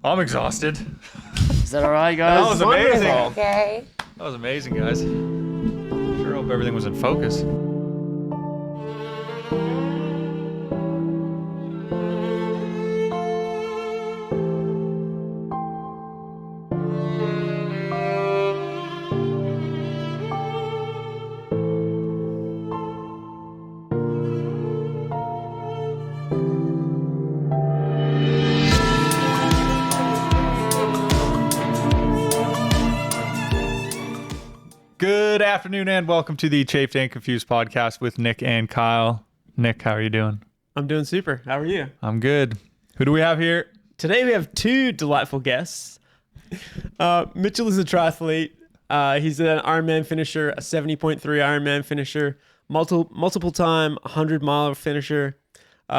I'm exhausted. Is that all right, guys? That was amazing. Okay. That was amazing, guys. Sure hope everything was in focus. Good afternoon and welcome to the Chafed and Confused podcast with Nick and Kyle. Nick, how are you doing? I'm doing super. How are you? I'm good. Who do we have here? Today we have two delightful guests. Mitchell is a triathlete. He's an Ironman finisher, a 70.3 Ironman finisher, multiple time 100-mile finisher.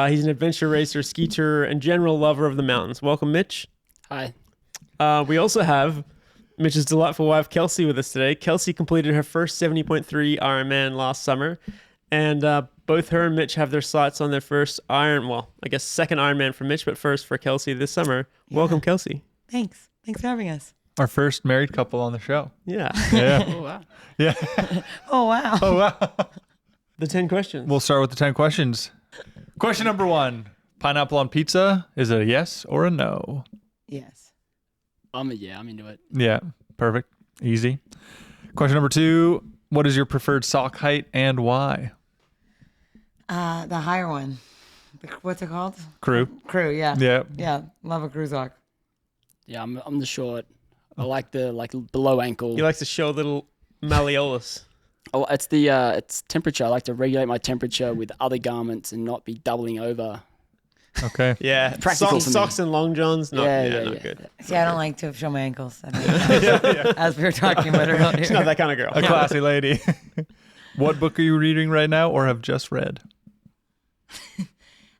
He's an adventure racer, ski tourer, and general lover of the mountains. Welcome, Mitch. Hi. We also have Mitch's delightful wife, Kelsey, with us today. Kelsey completed her first 70.3 Ironman last summer, and both her and Mitch have their sights on their first second Ironman for Mitch, but first for Kelsey this summer. Yeah. Welcome, Kelsey. Thanks for having us. Our first married couple on the show. Yeah. Yeah. Oh, wow. Yeah. Oh, wow. Oh, wow. The 10 questions. We'll start with the 10 questions. Question number 1. Pineapple on pizza. Is it a yes or a no? Yes. I'm into it. Yeah. Perfect. Easy. Question number 2. What is your preferred sock height and why? The higher one. What's it called? Crew. Crew, yeah. Yeah. Yeah, love a crew sock. Yeah, I'm the short. I like the below ankle. He likes to show a little malleolus. Oh, it's it's temperature. I like to regulate my temperature with other garments and not be doubling over. Okay. Yeah. Practical for me. Socks and long johns. Not good. See, I don't like to show my ankles. As we were talking about earlier. She's not that kind of girl. A classy lady. What book are you reading right now or have just read?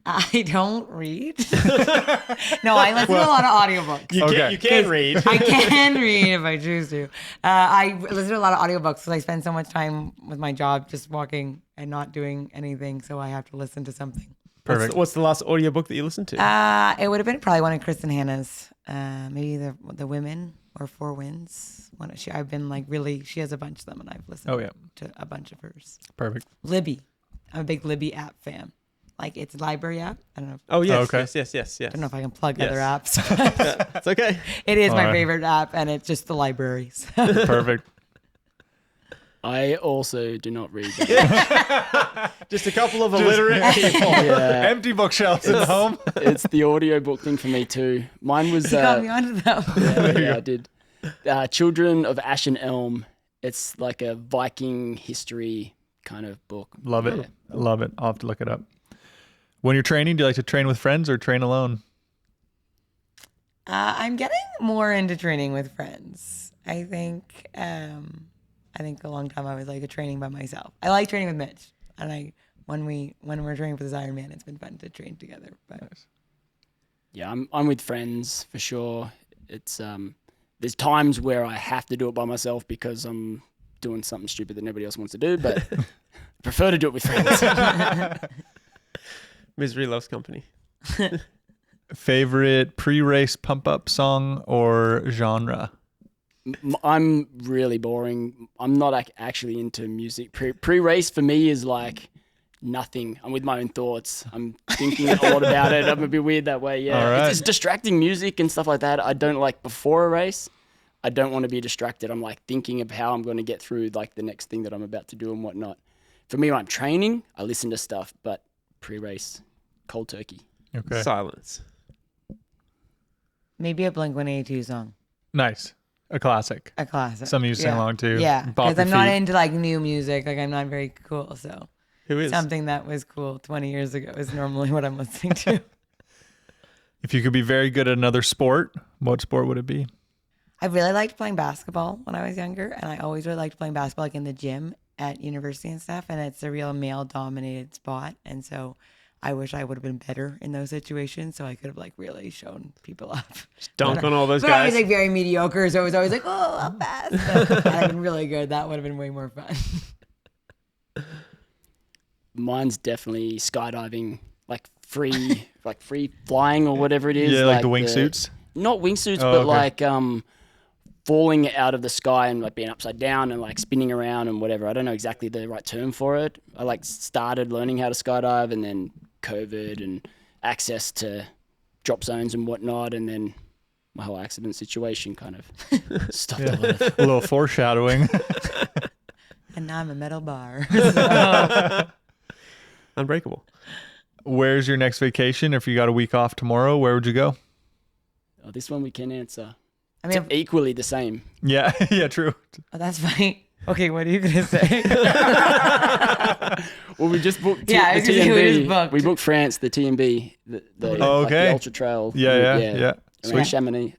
I don't read. No, I listen to a lot of audiobooks. You can read. I can read if I choose to. I listen to a lot of audiobooks because I spend so much time with my job just walking and not doing anything, so I have to listen to something. Perfect. What's the last audiobook that you listened to? It would have been probably one of Kristen Hanna's, maybe the Women or Four Winds. I've been she has a bunch of them, and I've listened to a bunch of hers. Perfect. Libby, I'm a big Libby app fan. Like it's a library app. I don't know. Oh yes, okay. yes. I don't know if I can plug other apps. It's okay. It is my All right. favorite app, and it's just the libraries. Perfect. I also do not read. Just a couple of illiterate people. Yeah, Empty bookshelves in the home. it's the audiobook thing for me too. Mine was. You got me onto them. Yeah, I did. Children of Ash and Elm. It's like a Viking history kind of book. Love it. Yeah. Love it. I'll have to look it up. When you're training, do you like to train with friends or train alone? I'm getting more into training with friends. I think a long time I was like a training by myself. I like training with Mitch, and when we're training for this Ironman, it's been fun to train together. But Nice. Yeah, I'm with friends for sure. It's there's times where I have to do it by myself because I'm doing something stupid that nobody else wants to do, but I prefer to do it with friends. Misery loves company. Favorite pre-race pump-up song or genre? I'm really boring. I'm not actually into music. Pre-race for me is like nothing. I'm with my own thoughts. I'm thinking a lot about it. I'm a bit weird that way. Yeah, All right. It's distracting music and stuff like that. I don't like before a race. I don't want to be distracted. I'm like thinking of how I'm going to get through like the next thing that I'm about to do and whatnot. For me, when I'm training, I listen to stuff, but pre-race, cold turkey. Okay. Silence. maybe a Blink-182 song, Nice. A classic. a classic. Some of you sing along too. Yeah, Bop because your I'm not feet. into like new music. Like I'm not very cool. So Who is? something that was cool 20 years ago is normally what I'm listening to. If you could be very good at another sport, what sport would it be? I really liked playing basketball when I was younger, and I always really liked playing basketball like in the gym at university and stuff. And it's a real male-dominated spot, and so I wish I would have been better in those situations, so I could have like really shown people up. Dunk on all those But I guys. was like very mediocre, so it was always like, oh, I'm fast. But I'd been really good. That would have been way more fun. Mine's definitely skydiving. Like free flying or whatever it is. Yeah, like the wingsuits. Not wingsuits, Oh, but okay. like falling out of the sky and like being upside down and like spinning around and whatever. I don't know exactly the right term for it. I like started learning how to skydive, and then COVID and access to drop zones and whatnot, and then my whole accident situation kind of stopped a lot of A little foreshadowing. And now I'm a metal bar. Unbreakable. Where's your next vacation? If you got a week off tomorrow, where would you go? Oh, this one we can answer. I mean, Equally the same. Yeah, yeah, true. oh, that's funny. Okay, what are you gonna say? Well, we just booked Yeah, I the was gonna say we just TMB. booked. We booked France, the TMB, the Oh, like okay. the ultra trail. Yeah. around Sweet. Chamonix.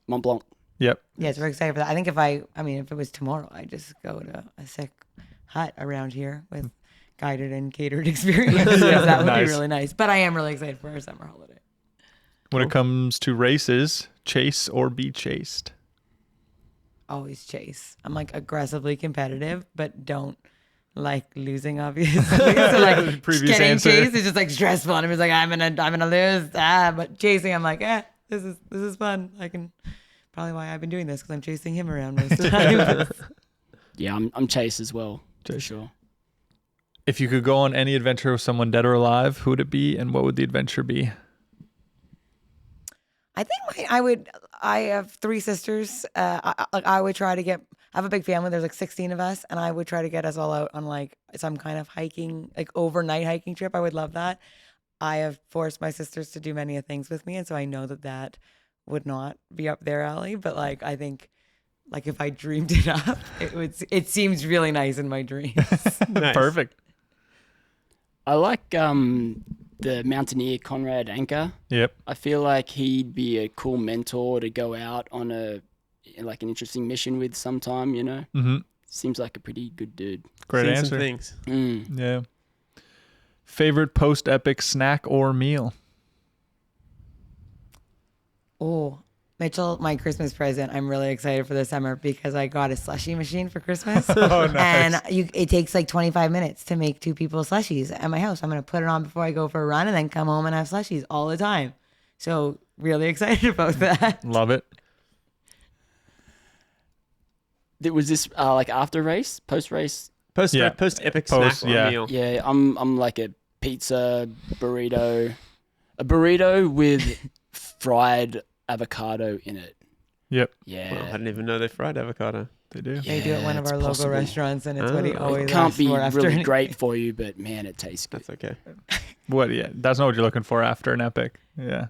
Mont Blanc. Yep. Yes, we're excited for that. I think if it was tomorrow, I'd just go to a sick hut around here with guided and catered experience. That would Nice. be really nice. But I am really excited for our summer holiday. When it comes to races, chase or be chased? Always chase. I'm like aggressively competitive, but don't like losing, obviously. So like Previous getting answer. chased is just like stressful. And I'm just like, I'm gonna lose. But chasing, I'm like, this is fun. I can probably why I've been doing this, because I'm chasing him around most of the time. Yeah, I'm Chase as well, for Chase. sure. If you could go on any adventure with someone dead or alive, who would it be, and what would the adventure be? I think I have 3 sisters. I would try to I have a big family. There's like 16 of us, and I would try to get us all out on like some kind of hiking, like overnight hiking trip. I would love that. I have forced my sisters to do many things with me, and so I know that would not be up their alley. But like, I think like if I dreamed it up, it seems really nice in my dreams. Nice. Perfect. I like the mountaineer Conrad Anker. Yep. I feel like he'd be a cool mentor to go out on an interesting mission with sometime, you know? Mm-hmm. Seems like a pretty good dude. Great Seen some answer. things. Yeah. Favorite post-epic snack or meal? Oh, Mitchell, my Christmas present. I'm really excited for this summer because I got a slushie machine for Christmas. Oh, nice. And it takes like 25 minutes to make 2 people slushies at my house. I'm going to put it on before I go for a run and then come home and have slushies all the time. So really excited about that. Love it. Was this like after race, post race? Post Yeah. epic Post, snack or yeah. meal. Yeah, I'm like a pizza burrito, a burrito with fried avocado in it. Yep. Yeah, Well, I didn't even know they fried avocado. They do. They do at one of it's our local possible. restaurants, and it's what he Oh. always It can't asks be for after really an- great for you, but man, it tastes good. That's okay. What? Yeah, that's not what you're looking for after an epic. Yeah.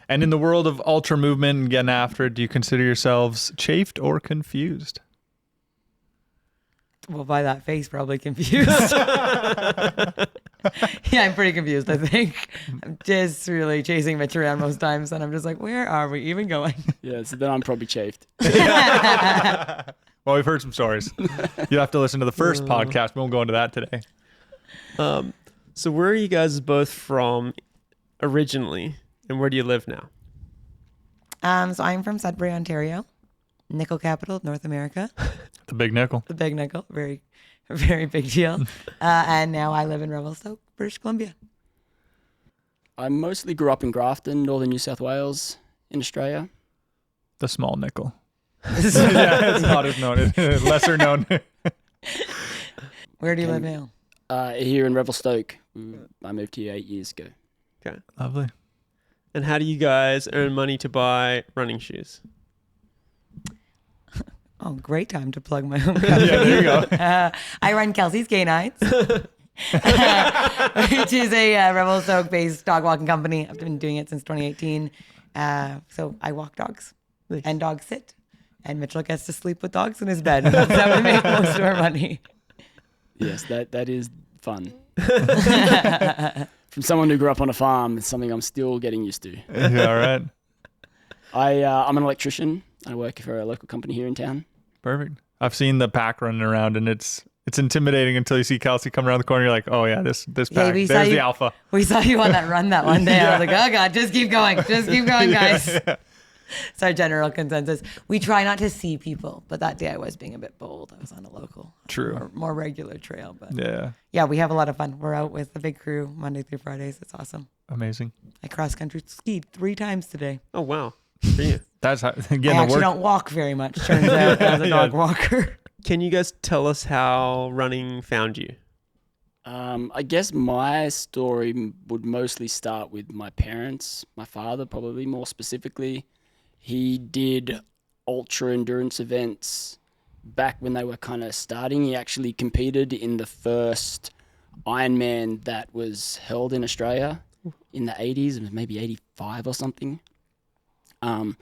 And in the world of ultra movement and getting after it, do you consider yourselves chafed or confused? Well, by that face, probably confused. Yeah, I'm pretty confused, I think. I'm just really chasing Mitch around most times, and I'm just like, where are we even going? Yeah, so then I'm probably chafed. Well, we've heard some stories. You have to listen to the first podcast. We won't go into that today. So where are you guys both from originally, and where do you live now? So I'm from Sudbury, Ontario, nickel capital of North America. The big nickel. The big nickel, very, very big deal. And now I live in Revelstoke, British Columbia. I mostly grew up in Grafton, northern New South Wales, in Australia. The small nickel. Yeah, it's not as known. Lesser known. Where do you live now? Here in Revelstoke. I moved here 8 years ago. Okay. Lovely. And how do you guys earn money to buy running shoes? Oh, great time to plug my own company. Yeah, there you go. I run Kelsey's Canines, which is a Revelstoke-based dog walking company. I've been doing it since 2018. So I walk dogs and dogs sit. And Mitchell gets to sleep with dogs in his bed. That's how we make most of our money. Yes, that is fun. From someone who grew up on a farm, it's something I'm still getting used to. Yeah, all right. I'm an electrician. I work for a local company here in town. Perfect. I've seen the pack running around, and it's intimidating until you see Kelsey come around the corner. You're like, oh yeah, this pack. we saw There's you- the alpha. We saw you on that run that one day. I was like, oh God, just keep going. Just keep going, guys. Yeah. It's our general consensus. We try not to see people, but that day I was being a bit bold. I was on a local, True. more regular trail. But Yeah. yeah, we have a lot of fun. We're out with the big crew Monday through Fridays. It's awesome. Amazing. I cross country skied 3 times today. Oh, wow. For you. That's how, again, I the actually work. don't walk very much, turns out, as a dog walker. Can you guys tell us how running found you? I guess my story would mostly start with my parents, my father probably more specifically. He did ultra endurance events back when they were kind of starting. He actually competed in the first Ironman that was held in Australia in the 80s. It was maybe 85 or something. And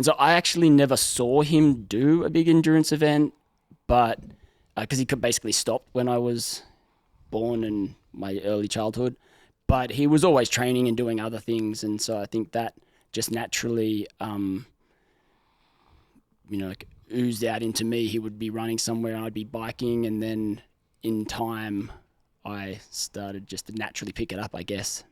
so I actually never saw him do a big endurance event, but because he could basically stop when I was born in my early childhood, but he was always training and doing other things, and so I think that just naturally like oozed out into me. He would be running somewhere and I'd be biking, and then in time I started just to naturally pick it up, I guess.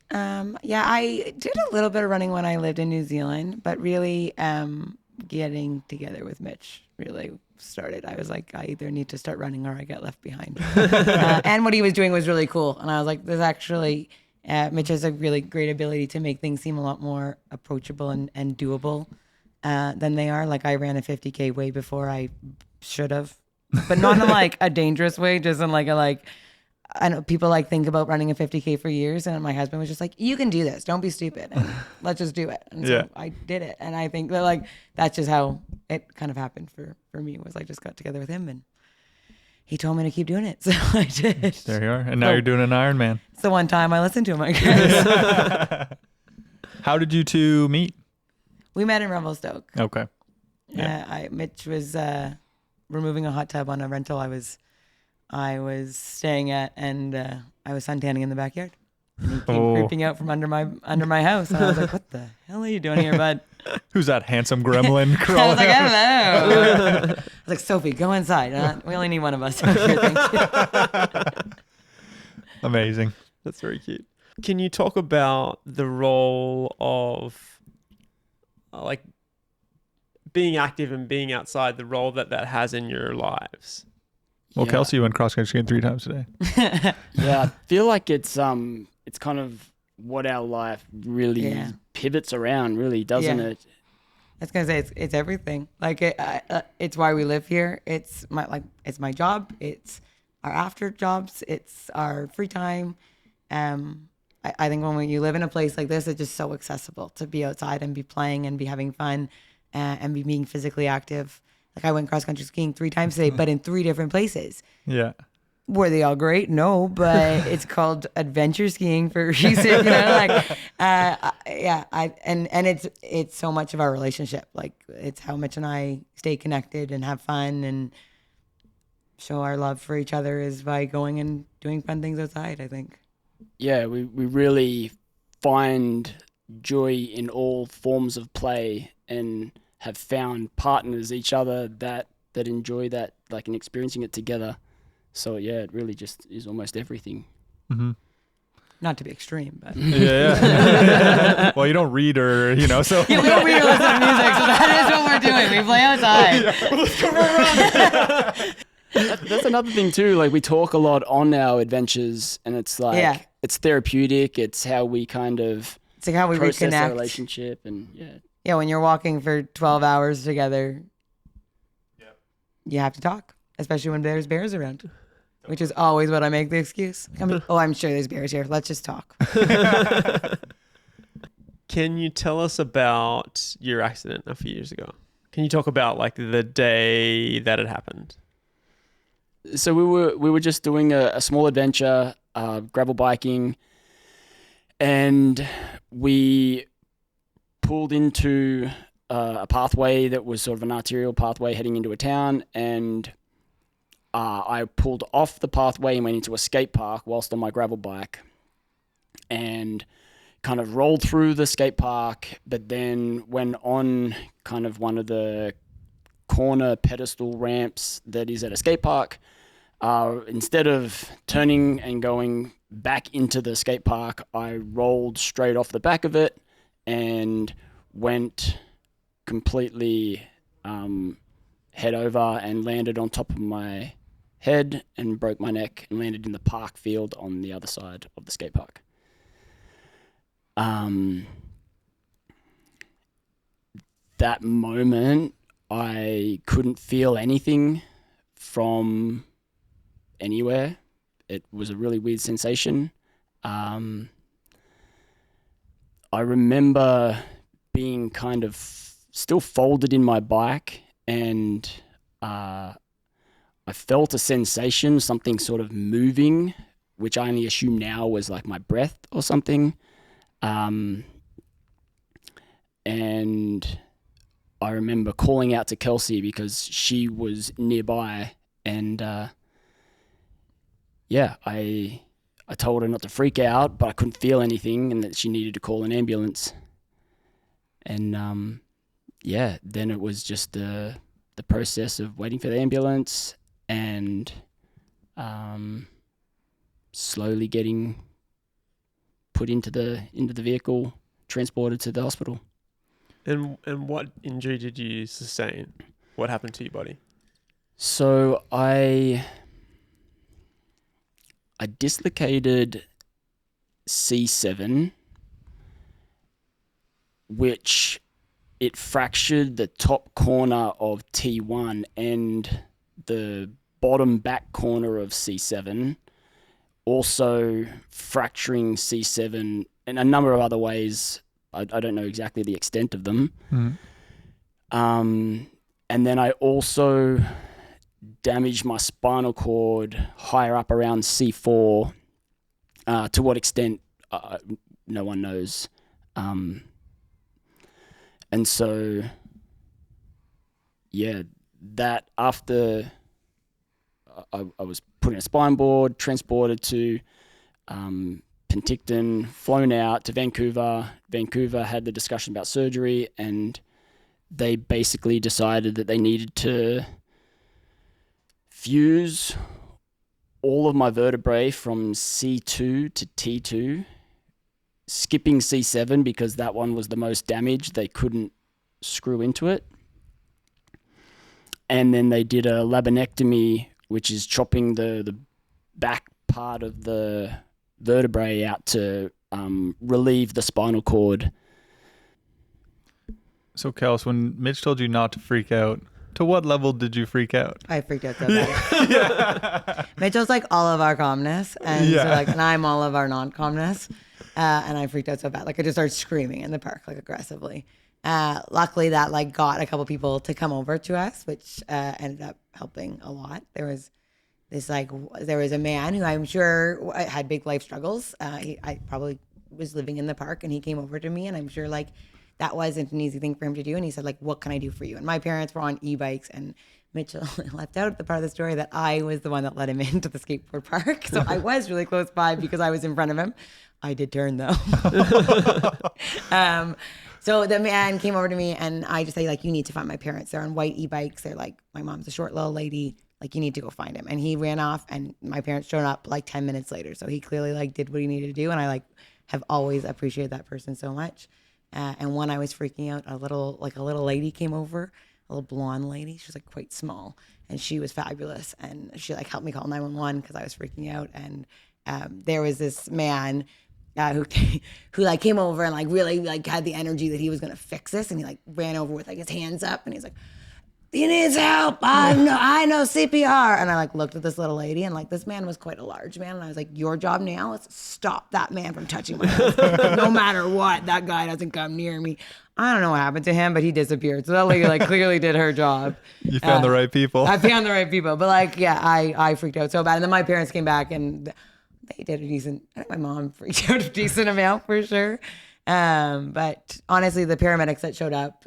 Yeah, I did a little bit of running when I lived in New Zealand, but really getting together with Mitch really started. I was like, I either need to start running or I get left behind. And what he was doing was really cool. And I was like, there's actually, Mitch has a really great ability to make things seem a lot more approachable and doable than they are. Like I ran a 50K way before I should have, but not in like a dangerous way, just in like a I know people think about running a 50K for years, and my husband was just like, you can do this. Don't be stupid. And let's just do it. And so I did it. And I think that that's just how it kind of happened for me, was I just got together with him and he told me to keep doing it. So I did. There you are. And now you're doing an Ironman. It's the one time I listened to him, I guess. How did you two meet? We met in Revelstoke. Okay. Mitch was removing a hot tub on a rental I was staying at, and I was suntanning in the backyard. And he came creeping out from under my house, and I was like, "What the hell are you doing here, bud?" Who's that handsome gremlin I crawling? was like, "Hello." I was like, "Sophie, go inside. We only need one of us out here, thank you." Amazing. That's very cute. Can you talk about the role of being active and being outside, the role that has in your lives? Well, Kelsey went cross country skiing 3 times today. Yeah, I feel like it's kind of what our life really pivots around, really, doesn't it? I was gonna say it's everything. It's why we live here. It's my job. It's our after jobs. It's our free time. I think when you live in a place like this, it's just so accessible to be outside and be playing and be having fun and be being physically active. Like I went cross country skiing 3 times today, but in 3 different places. Yeah. Were they all great? No, but it's called adventure skiing for a reason, it's so much of our relationship. Like it's how Mitch and I stay connected and have fun and show our love for each other is by going and doing fun things outside, I think. Yeah, we really find joy in all forms of play and have found partners, each other that enjoy that, and experiencing it together. So yeah, it really just is almost everything. Mm-hmm. Not to be extreme, but yeah. Well, you don't read or so. Yeah, we don't read or listen to music, so that is what we're doing. We play outside. Let's go run. That's another thing too. We talk a lot on our adventures, and it's it's therapeutic. It's how we kind of it's how we process reconnect our relationship, and yeah, when you're walking for 12 hours together, you have to talk, especially when there's bears around, which is always what I make the excuse. I'm sure there's bears here. Let's just talk. Can you tell us about your accident a few years ago? Can you talk about the day that it happened? So we were just doing a small adventure, gravel biking, and we pulled into a pathway that was sort of an arterial pathway heading into a town, and I pulled off the pathway and went into a skate park whilst on my gravel bike and kind of rolled through the skate park, but then went on kind of one of the corner pedestal ramps that is at a skate park. Instead of turning and going back into the skate park. I rolled straight off the back of it and went completely head over and landed on top of my head and broke my neck and landed in the park field on the other side of the skate park. That moment, I couldn't feel anything from anywhere. It was a really weird sensation. I remember being kind of still folded in my bike, and I felt a sensation, something sort of moving, which I only assume now was like my breath or something. And I remember calling out to Kelsey because she was nearby, and I told her not to freak out, but I couldn't feel anything and that she needed to call an ambulance. And then it was just the process of waiting for the ambulance and slowly getting put into the vehicle, transported to the hospital. And what injury did you sustain? What happened to your body? So I dislocated C7, which it fractured the top corner of T1 and the bottom back corner of C7, also fracturing C7 in a number of other ways. I don't know exactly the extent of them. And then I also damaged my spinal cord higher up around C4. To what extent, no one knows. And so, that after I was put in a spine board, transported to Penticton, flown out to Vancouver. Vancouver had the discussion about surgery, and they basically decided that they needed to fuse all of my vertebrae from C2 to T2, skipping C7 because that one was the most damaged. They couldn't screw into it. And then they did a laminectomy, which is chopping the back part of the vertebrae out to relieve the spinal cord. So, Kels, when Mitch told you not to freak out, to what level did you freak out? I freaked out so bad. Mitchell's like all of our calmness, and so and I'm all of our non-calmness, and I freaked out so bad. Like I just started screaming in the park, like aggressively. Luckily, that like got a couple people to come over to us, which ended up helping a lot. There was a man who I'm sure had big life struggles. I probably was living in the park, and he came over to me, and I'm sure like that wasn't an easy thing for him to do. And he said like, "What can I do for you?" And my parents were on e-bikes, and Mitchell left out the part of the story that I was the one that let him into the skateboard park. So I was really close by because I was in front of him. I did turn though. So the man came over to me, and I just say like, "You need to find my parents. They're on white e-bikes. They're like, my mom's a short little lady. Like, you need to go find him." And he ran off, and my parents showed up like 10 minutes later. So he clearly like did what he needed to do. And I like have always appreciated that person so much. And when I was freaking out, a little lady came over, a little blonde lady. She was like quite small, and she was fabulous. And she like helped me call 911 because I was freaking out. And there was this man who like came over and like really like had the energy that he was gonna fix this, and he like ran over with like his hands up, and he's like, "He needs help. I know CPR." And I like looked at this little lady, and like this man was quite a large man, and I was like, "Your job now is to stop that man from touching my husband. No matter what, that guy doesn't come near me." I don't know what happened to him, but he disappeared. So that lady like clearly did her job. You found the right people. I found the right people, but like I freaked out so bad, and then my parents came back and they did a decent. I think my mom freaked out a decent amount for sure. But honestly, the paramedics that showed up.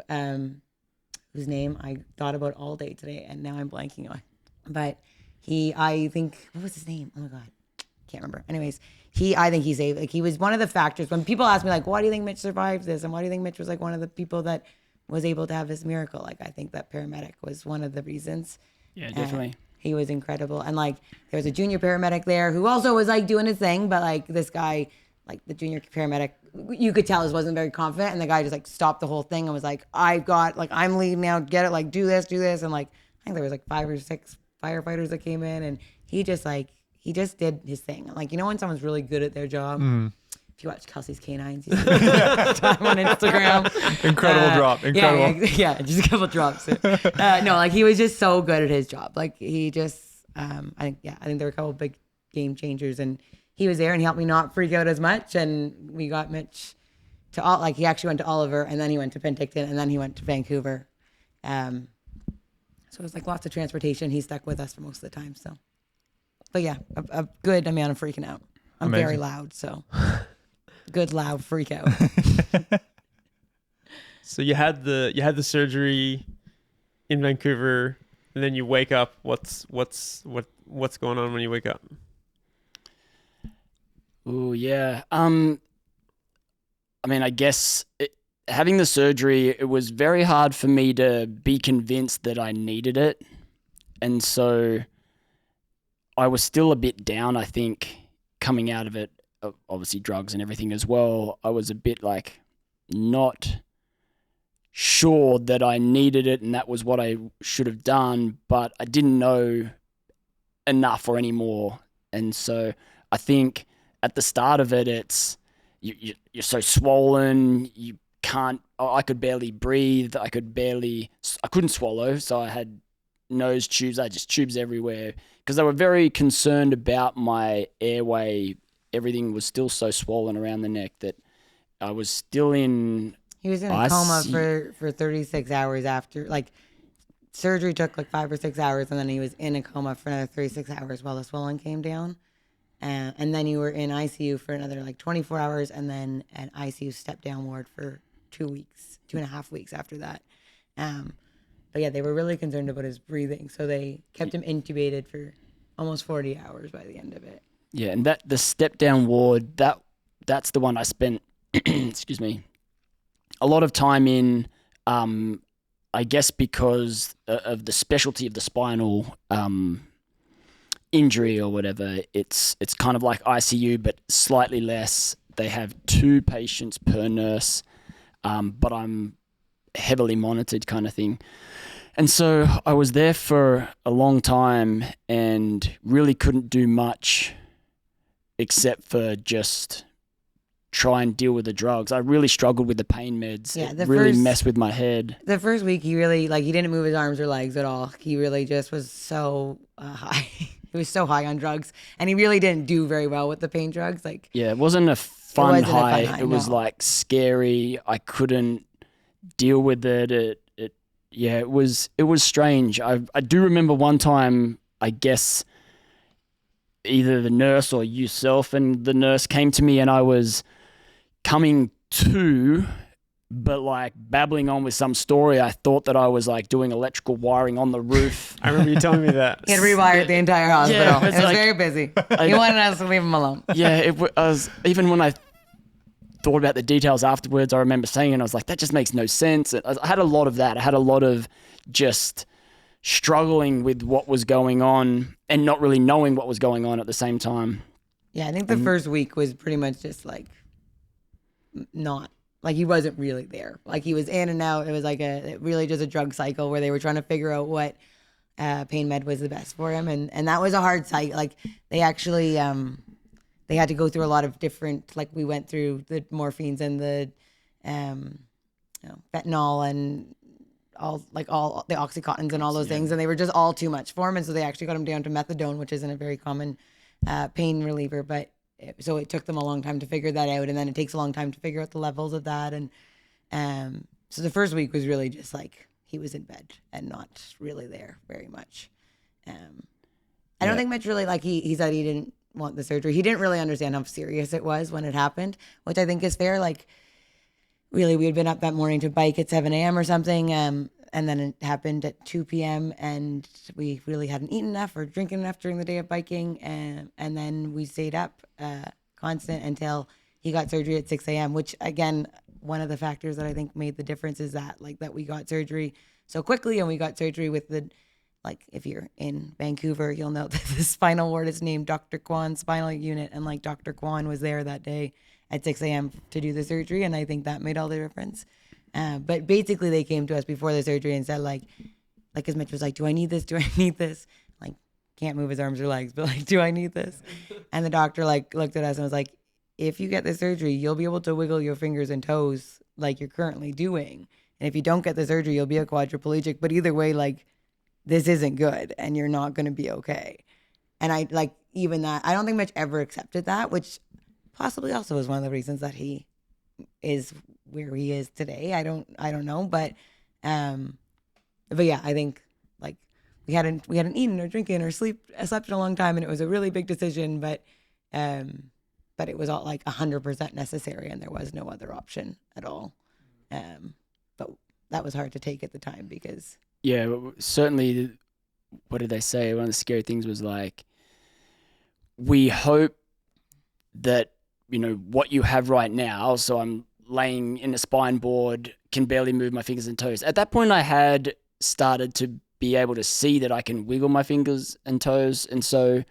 Whose name I thought about all day today, and now I'm blanking on. But I think, what was his name? Oh my God, can't remember. Anyways, I think he saved, like he was one of the factors. When people ask me like, why do you think Mitch survived this? And why do you think Mitch was like one of the people that was able to have this miracle? Like I think that paramedic was one of the reasons. Yeah, definitely. He was incredible. And like there was a junior paramedic there who also was like doing his thing, but like this guy, like the junior paramedic, you could tell wasn't very confident, and the guy just like stopped the whole thing and was like, I'm leading now, get it, like do this. And like I think there was like 5 or 6 firefighters that came in, and he just did his thing. Like, you know when someone's really good at their job? If you watch Kelsey's Canines, you see time on Instagram. Incredible drop. Incredible. Yeah, just a couple drops. No, like he was just so good at his job. Like he just, I think there were a couple big game changers, and he was there and he helped me not freak out as much. And we got Mitch to he actually went to Oliver, and then he went to Penticton, and then he went to Vancouver. So it was like lots of transportation. He stuck with us for most of the time. So, but yeah, a good amount of freaking out. I'm Amazing. very loud, so good loud freak out. So you had the surgery in Vancouver, and then you wake up. What's going on when you wake up? Oh yeah. I mean, I guess having the surgery, it was very hard for me to be convinced that I needed it, and so I was still a bit down. I think coming out of it, obviously drugs and everything as well. I was a bit like not sure that I needed it and that was what I should have done, but I didn't know enough or any more. And so I think at the start of it, it's you're so swollen, you can't. I could barely breathe. I couldn't swallow, so I had nose tubes. I had just tubes everywhere because they were very concerned about my airway. Everything was still so swollen around the neck that I was still in. He was in a coma for 36 hours after, like, surgery took like 5 or 6 hours, and then he was in a coma for another 36 hours while the swelling came down. And then you were in ICU for another like 24 hours, and then an ICU step down ward for 2.5 weeks after that. But yeah, they were really concerned about his breathing, so they kept him intubated for almost 40 hours by the end of it. Yeah, and the step down ward, that's the one I spent excuse me, a lot of time in. I guess because of the specialty of the spinal injury or whatever, it's kind of like ICU but slightly less. They have 2 patients per nurse, but I'm heavily monitored kind of thing. And so I was there for a long time and really couldn't do much except for just try and deal with the drugs. I really struggled with the pain meds. Yeah, it really messed with my head. The first week, he really, like, he didn't move his arms or legs at all. He really just was so high. He was so high on drugs, and he really didn't do very well with the pain drugs. Like, yeah, it wasn't a fun high. It was like scary. I couldn't deal with it. It was strange. I do remember one time, I guess either the nurse or yourself and the nurse came to me, and I was coming to, but like babbling on with some story. I thought that I was like doing electrical wiring on the roof. I remember you telling me that. he had rewired the entire hospital. Yeah, it was like, very busy. He wanted us to leave him alone. Yeah, I was, even when I thought about the details afterwards, I remember saying it, I was like, that just makes no sense. I had a lot of that. I had a lot of just struggling with what was going on and not really knowing what was going on at the same time. Yeah, I think the first week was pretty much just like not, like he wasn't really there. Like he was in and out. It was like really just a drug cycle where they were trying to figure out what pain med was the best for him. And that was a hard cycle. Like they actually, they had to go through a lot of different, like we went through the morphines and the fentanyl and all the Oxycontins and all those things, and they were just all too much for him, and so they actually got him down to methadone, which isn't a very common pain reliever, but so it took them a long time to figure that out, and then it takes a long time to figure out the levels of that, and so the first week was really just like he was in bed and not really there very much. I don't think Mitch really, like he said he didn't want the surgery. He didn't really understand how serious it was when it happened, which I think is fair. Like, really, we had been up that morning to bike at 7 a.m. or something, and then it happened at 2 p.m. and we really hadn't eaten enough or drinking enough during the day of biking, and then we stayed up constant until he got surgery at 6 a.m., which, again, one of the factors that I think made the difference is that we got surgery so quickly, and we got surgery with the like if you're in Vancouver, you'll know that the spinal ward is named Dr. Kwan's spinal unit. And like Dr. Kwan was there that day at 6 a.m. to do the surgery. And I think that made all the difference. But basically they came to us before the surgery and said like, cause Mitch was like, do I need this? Do I need this? Like, can't move his arms or legs, but like, do I need this? And the doctor like looked at us and was like, if you get the surgery, you'll be able to wiggle your fingers and toes like you're currently doing. And if you don't get the surgery, you'll be a quadriplegic. But either way, like, this isn't good and you're not going to be okay. And I like even that, I don't think Mitch ever accepted that, which possibly also is one of the reasons that he is where he is today. I don't know. But yeah, I think like we hadn't eaten or drinking or slept in a long time. And it was a really big decision, but it was all like 100% necessary and there was no other option at all. But that was hard to take at the time because. Yeah, certainly. What did they say? One of the scary things was like, we hope that, what you have right now. So I'm laying in a spine board, can barely move my fingers and toes. At that point, I had started to be able to see that I can wiggle my fingers and toes. And so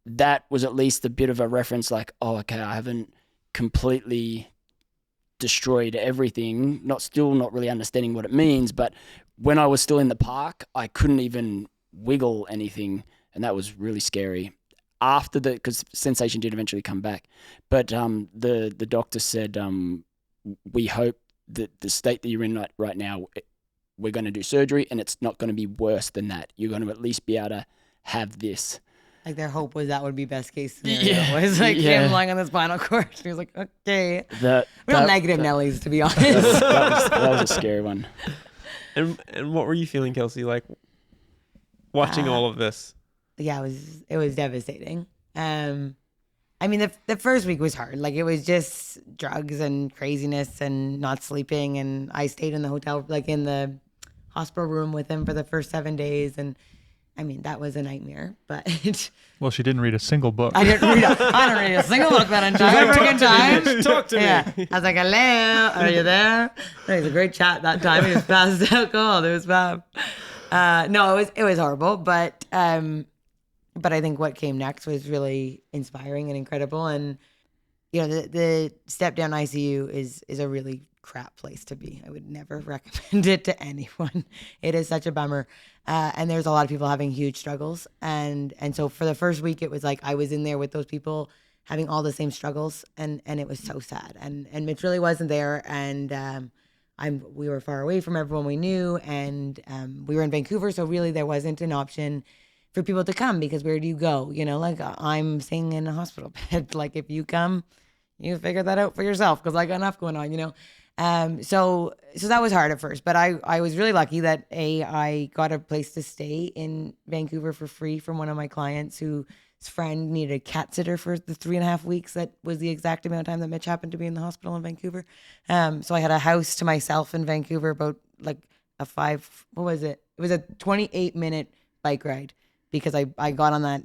that was at least a bit of a reference like, oh, okay, I haven't completely destroyed everything, still not really understanding what it means. But when I was still in the park, I couldn't even wiggle anything. And that was really scary. Because sensation did eventually come back. But the doctor said, we hope that the state that you're in right now, we're going to do surgery and it's not going to be worse than that. You're going to at least be able to have this. Like their hope was that would be best case scenario. Yeah. It was like him lying on the spinal cord. He was like, okay. Real negative Nellies, to be honest. That was a scary one. And what were you feeling, Kelsey, like watching all of this? Yeah, it was devastating. I mean, the first week was hard. Like it was just drugs and craziness and not sleeping. And I stayed in the hotel, like in the hospital room with him for the first 7 days. And I mean, that was a nightmare, but. Well, she didn't read a single book. I didn't read a single book that entire freaking time. Talk to me. Yeah. I was like, hello, are you there? It was a great chat that time. He was passed out cold. It was bad. No, it was horrible, but I think what came next was really inspiring and incredible. And, the step down ICU is a really crap place to be. I would never recommend it to anyone. It is such a bummer. And there's a lot of people having huge struggles. And so for the first week, it was like I was in there with those people having all the same struggles. And it was so sad. And Mitch really wasn't there. And we were far away from everyone we knew. And we were in Vancouver. So really there wasn't an option for people to come because where do you go? Like I'm staying in a hospital bed. Like if you come, you figure that out for yourself because I got enough going on, So that was hard at first, but I was really lucky that I got a place to stay in Vancouver for free from one of my clients whose friend needed a cat sitter for the 3.5 weeks. That was the exact amount of time that Mitch happened to be in the hospital in Vancouver. So I had a house to myself in Vancouver, about like it was a 28-minute bike ride because I got on that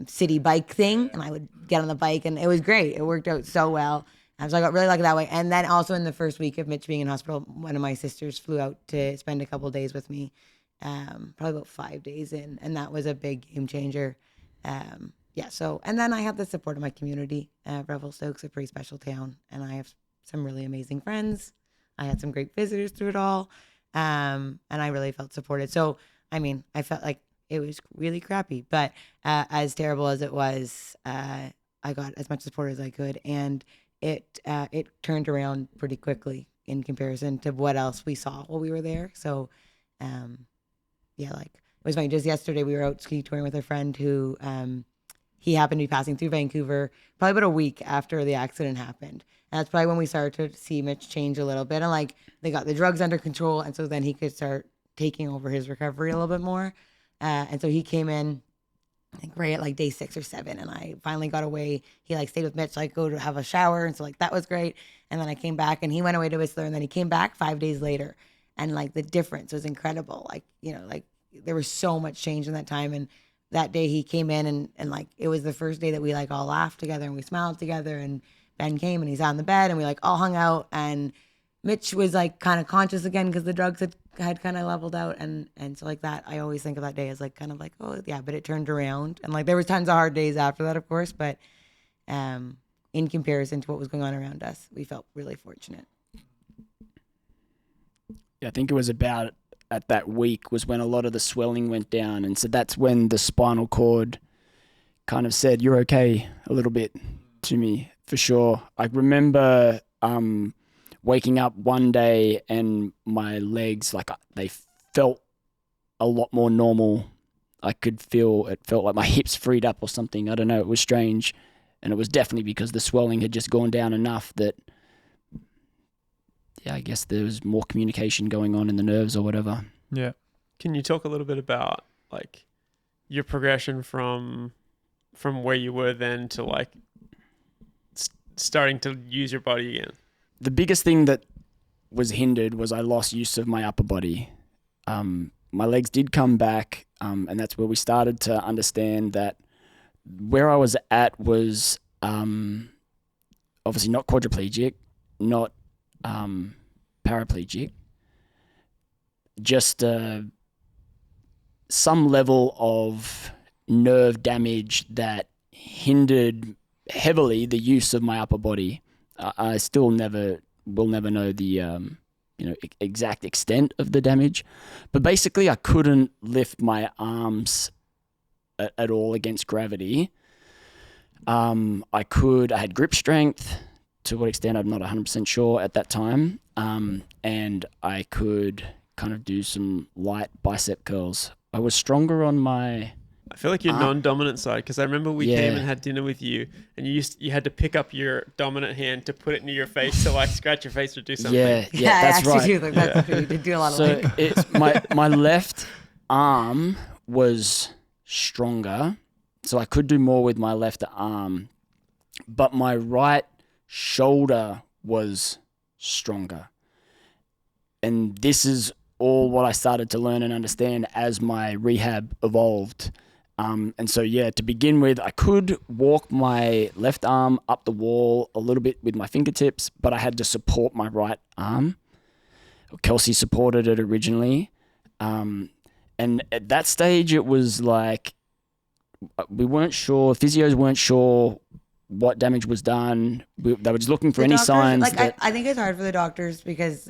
city bike thing and I would get on the bike and it was great. It worked out so well. So I got really lucky that way. And then also in the first week of Mitch being in hospital, one of my sisters flew out to spend a couple of days with me, probably about 5 days in. And that was a big game changer. And then I have the support of my community. Revelstoke's a pretty special town. And I have some really amazing friends. I had some great visitors through it all. And I really felt supported. So, I mean, I felt like it was really crappy. But as terrible as it was, I got as much support as I could. And it turned around pretty quickly in comparison to what else we saw while we were there. So, it was funny. Just yesterday, we were out ski touring with a friend who he happened to be passing through Vancouver probably about a week after the accident happened. And that's probably when we started to see Mitch change a little bit. And they got the drugs under control. And so then he could start taking over his recovery a little bit more. And so he came in, I think right at day 6 or 7, and I finally got away. He stayed with Mitch, so I go to have a shower, and so that was great. And then I came back, and he went away to Whistler, and then he came back 5 days later, and the difference was incredible. There was so much change in that time. And that day he came in, and it was the first day that we all laughed together and we smiled together. And Ben came and he's on the bed, and we all hung out, and Mitch was like kind of conscious again because the drugs had kind of leveled out, and so like that, I always think of that day as like kind of like, oh yeah, but it turned around, and like there was tons of hard days after that, of course, but in comparison to what was going on around us, we felt really fortunate. Yeah, I think it was about at that week was when a lot of the swelling went down, and so that's when the spinal cord kind of said, "You're okay," a little bit to me for sure. I remember waking up one day and my legs, like they felt a lot more normal. I could feel, it felt like my hips freed up or something. I don't know. It was strange. And it was definitely because the swelling had just gone down enough that, yeah, I guess there was more communication going on in the nerves or whatever. Yeah. Can you talk a little bit about like your progression from where you were then to like starting to use your body again? The biggest thing that was hindered was I lost use of my upper body. My legs did come back, and that's where we started to understand that where I was at was obviously not quadriplegic, not paraplegic, just some level of nerve damage that hindered heavily the use of my upper body. I still will never know the exact extent of the damage, but basically I couldn't lift my arms at all against gravity. I had grip strength to what extent I'm not 100% sure at that time, and I could kind of do some light bicep curls. I was stronger on my... I feel like your non-dominant side, because I remember we came and had dinner with you, and you had to pick up your dominant hand to put it near your face to like scratch your face or do something. Yeah, that's right. Do, like, that's what you did do a lot of So like. it's my left arm was stronger, so I could do more with my left arm, but my right shoulder was stronger. And this is all what I started to learn and understand as my rehab evolved. And so, yeah, to begin with, I could walk my left arm up the wall a little bit with my fingertips, but I had to support my right arm. Kelsey supported it originally. And at that stage, it was like we weren't sure, physios weren't sure what damage was done. They were just looking for any signs. Like, I think it's hard for the doctors because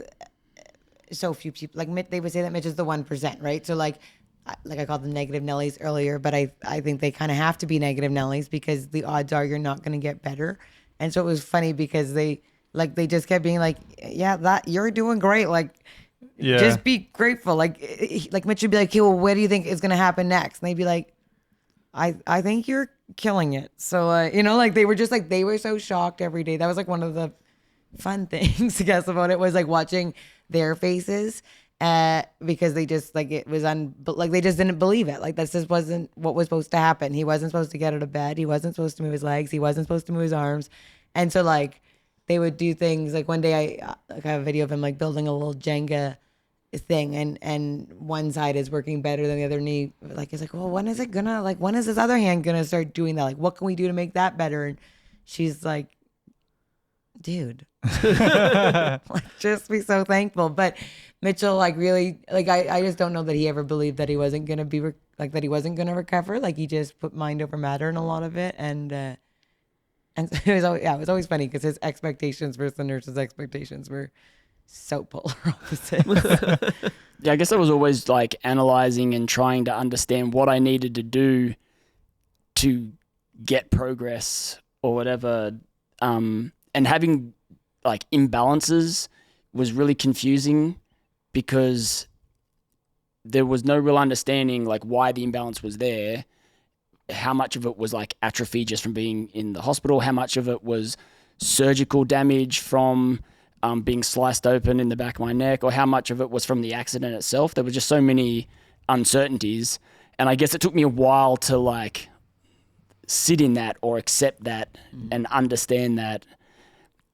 so few people, like they would say that Mitch is the 1%, right? So like I called them negative Nellies earlier, but I think they kind of have to be negative Nellies because the odds are you're not going to get better. And so it was funny because they just kept being like, yeah, that you're doing great. Like, just be grateful. Like Mitch would be like, okay, well, what do you think is going to happen next? And they'd be like, I think you're killing it. So, like they were just like, they were so shocked every day. That was like one of the fun things, I guess, about it was like watching their faces. Because they just like it was like they just didn't believe it. Like this just wasn't what was supposed to happen. He wasn't supposed to get out of bed. He wasn't supposed to move his legs. He wasn't supposed to move his arms. And so like they would do things like one day I have a video of him like building a little Jenga thing, and one side is working better than the other knee. Like it's like, well, when is his other hand gonna start doing that? Like what can we do to make that better? And she's like, dude, like just be so thankful. But Mitchell, like really, like I just don't know that he ever believed that he wasn't gonna be that he wasn't gonna recover. Like he just put mind over matter in a lot of it, and it was always funny because his expectations versus the nurse's expectations were so polar opposite. Yeah, I guess I was always like analyzing and trying to understand what I needed to do to get progress or whatever, and having like imbalances was really confusing because there was no real understanding like why the imbalance was there, how much of it was like atrophy just from being in the hospital, how much of it was surgical damage from being sliced open in the back of my neck, or how much of it was from the accident itself. There were just so many uncertainties, and I guess it took me a while to like sit in that or accept that and understand that.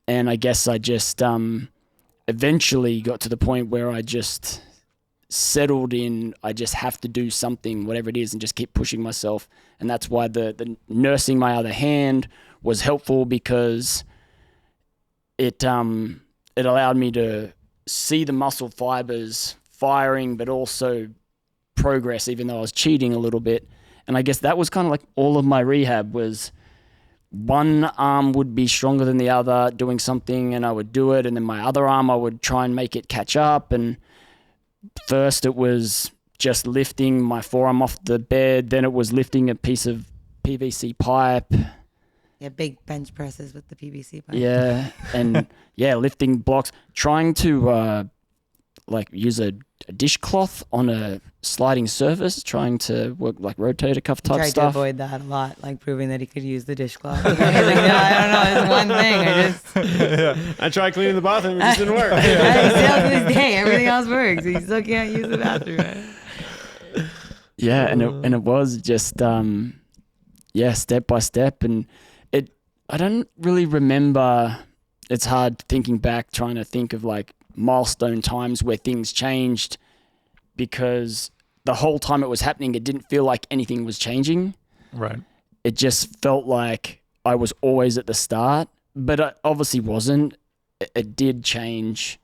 And I guess I just eventually got to the point where I just settled in, I just have to do something, whatever it is, and just keep pushing myself. And that's why the nursing my other hand was helpful, because it it allowed me to see the muscle fibers firing, but also progress, even though I was cheating a little bit. And I guess that was kind of like all of my rehab was one arm would be stronger than the other doing something and I would do it. And then my other arm, I would try and make it catch up. And first it was just lifting my forearm off the bed. Then it was lifting a piece of PVC pipe. Yeah, big bench presses with the PVC pipe. Yeah. And lifting blocks, trying to use a dishcloth on a sliding surface, trying to work like rotator cuff type Tried stuff. to avoid that a lot, like proving that he could use the dishcloth. Like, no, I don't know, it's one thing. I tried cleaning the bathroom, it just didn't work. Still to this day, everything else works. He still can't use the bathroom. Right? Yeah, and it was just step by step, and I don't really remember. It's hard thinking back, trying to think of like milestone times where things changed, because the whole time it was happening, it didn't feel like anything was changing. Right. It just felt like I was always at the start, but it obviously wasn't. It did change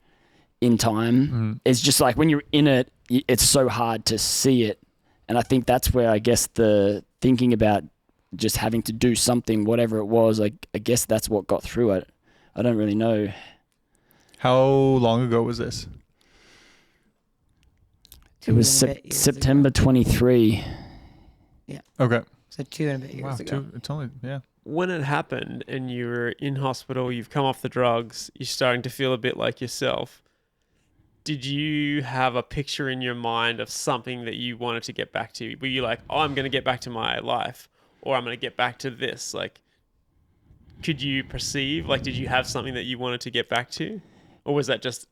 in time. Mm. It's just like when you're in it, it's so hard to see it. And I think that's where I guess the thinking about just having to do something, whatever it was, I guess that's what got through it. I don't really know. How long ago was this? It was Two and a bit years September ago. 23. Okay. So 2 and a bit years Wow. ago. It's only, yeah. When it happened and you were in hospital, you've come off the drugs, you're starting to feel a bit like yourself. Did you have a picture in your mind of something that you wanted to get back to? Were you like, oh, I'm going to get back to my life, or I'm going to get back to this? Like, could you perceive, like, did you have something that you wanted to get back to? Or was that just,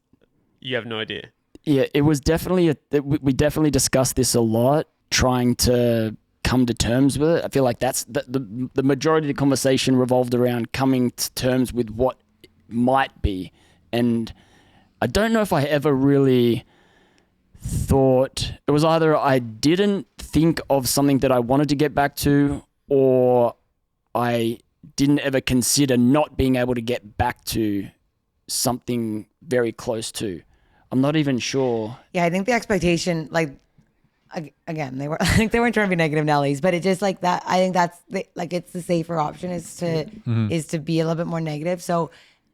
you have no idea? Yeah, it was definitely, we definitely discussed this a lot, trying to come to terms with it. I feel like that's the majority of the conversation revolved around coming to terms with what might be. And I don't know if I ever really thought, it was either I didn't think of something that I wanted to get back to, or I didn't ever consider not being able to get back to something very close to. I'm not even sure. Yeah, I think the expectation, like, again, they weren't trying to be negative Nellies, but it just like that. I think that's it's the safer option is to be a little bit more negative. So,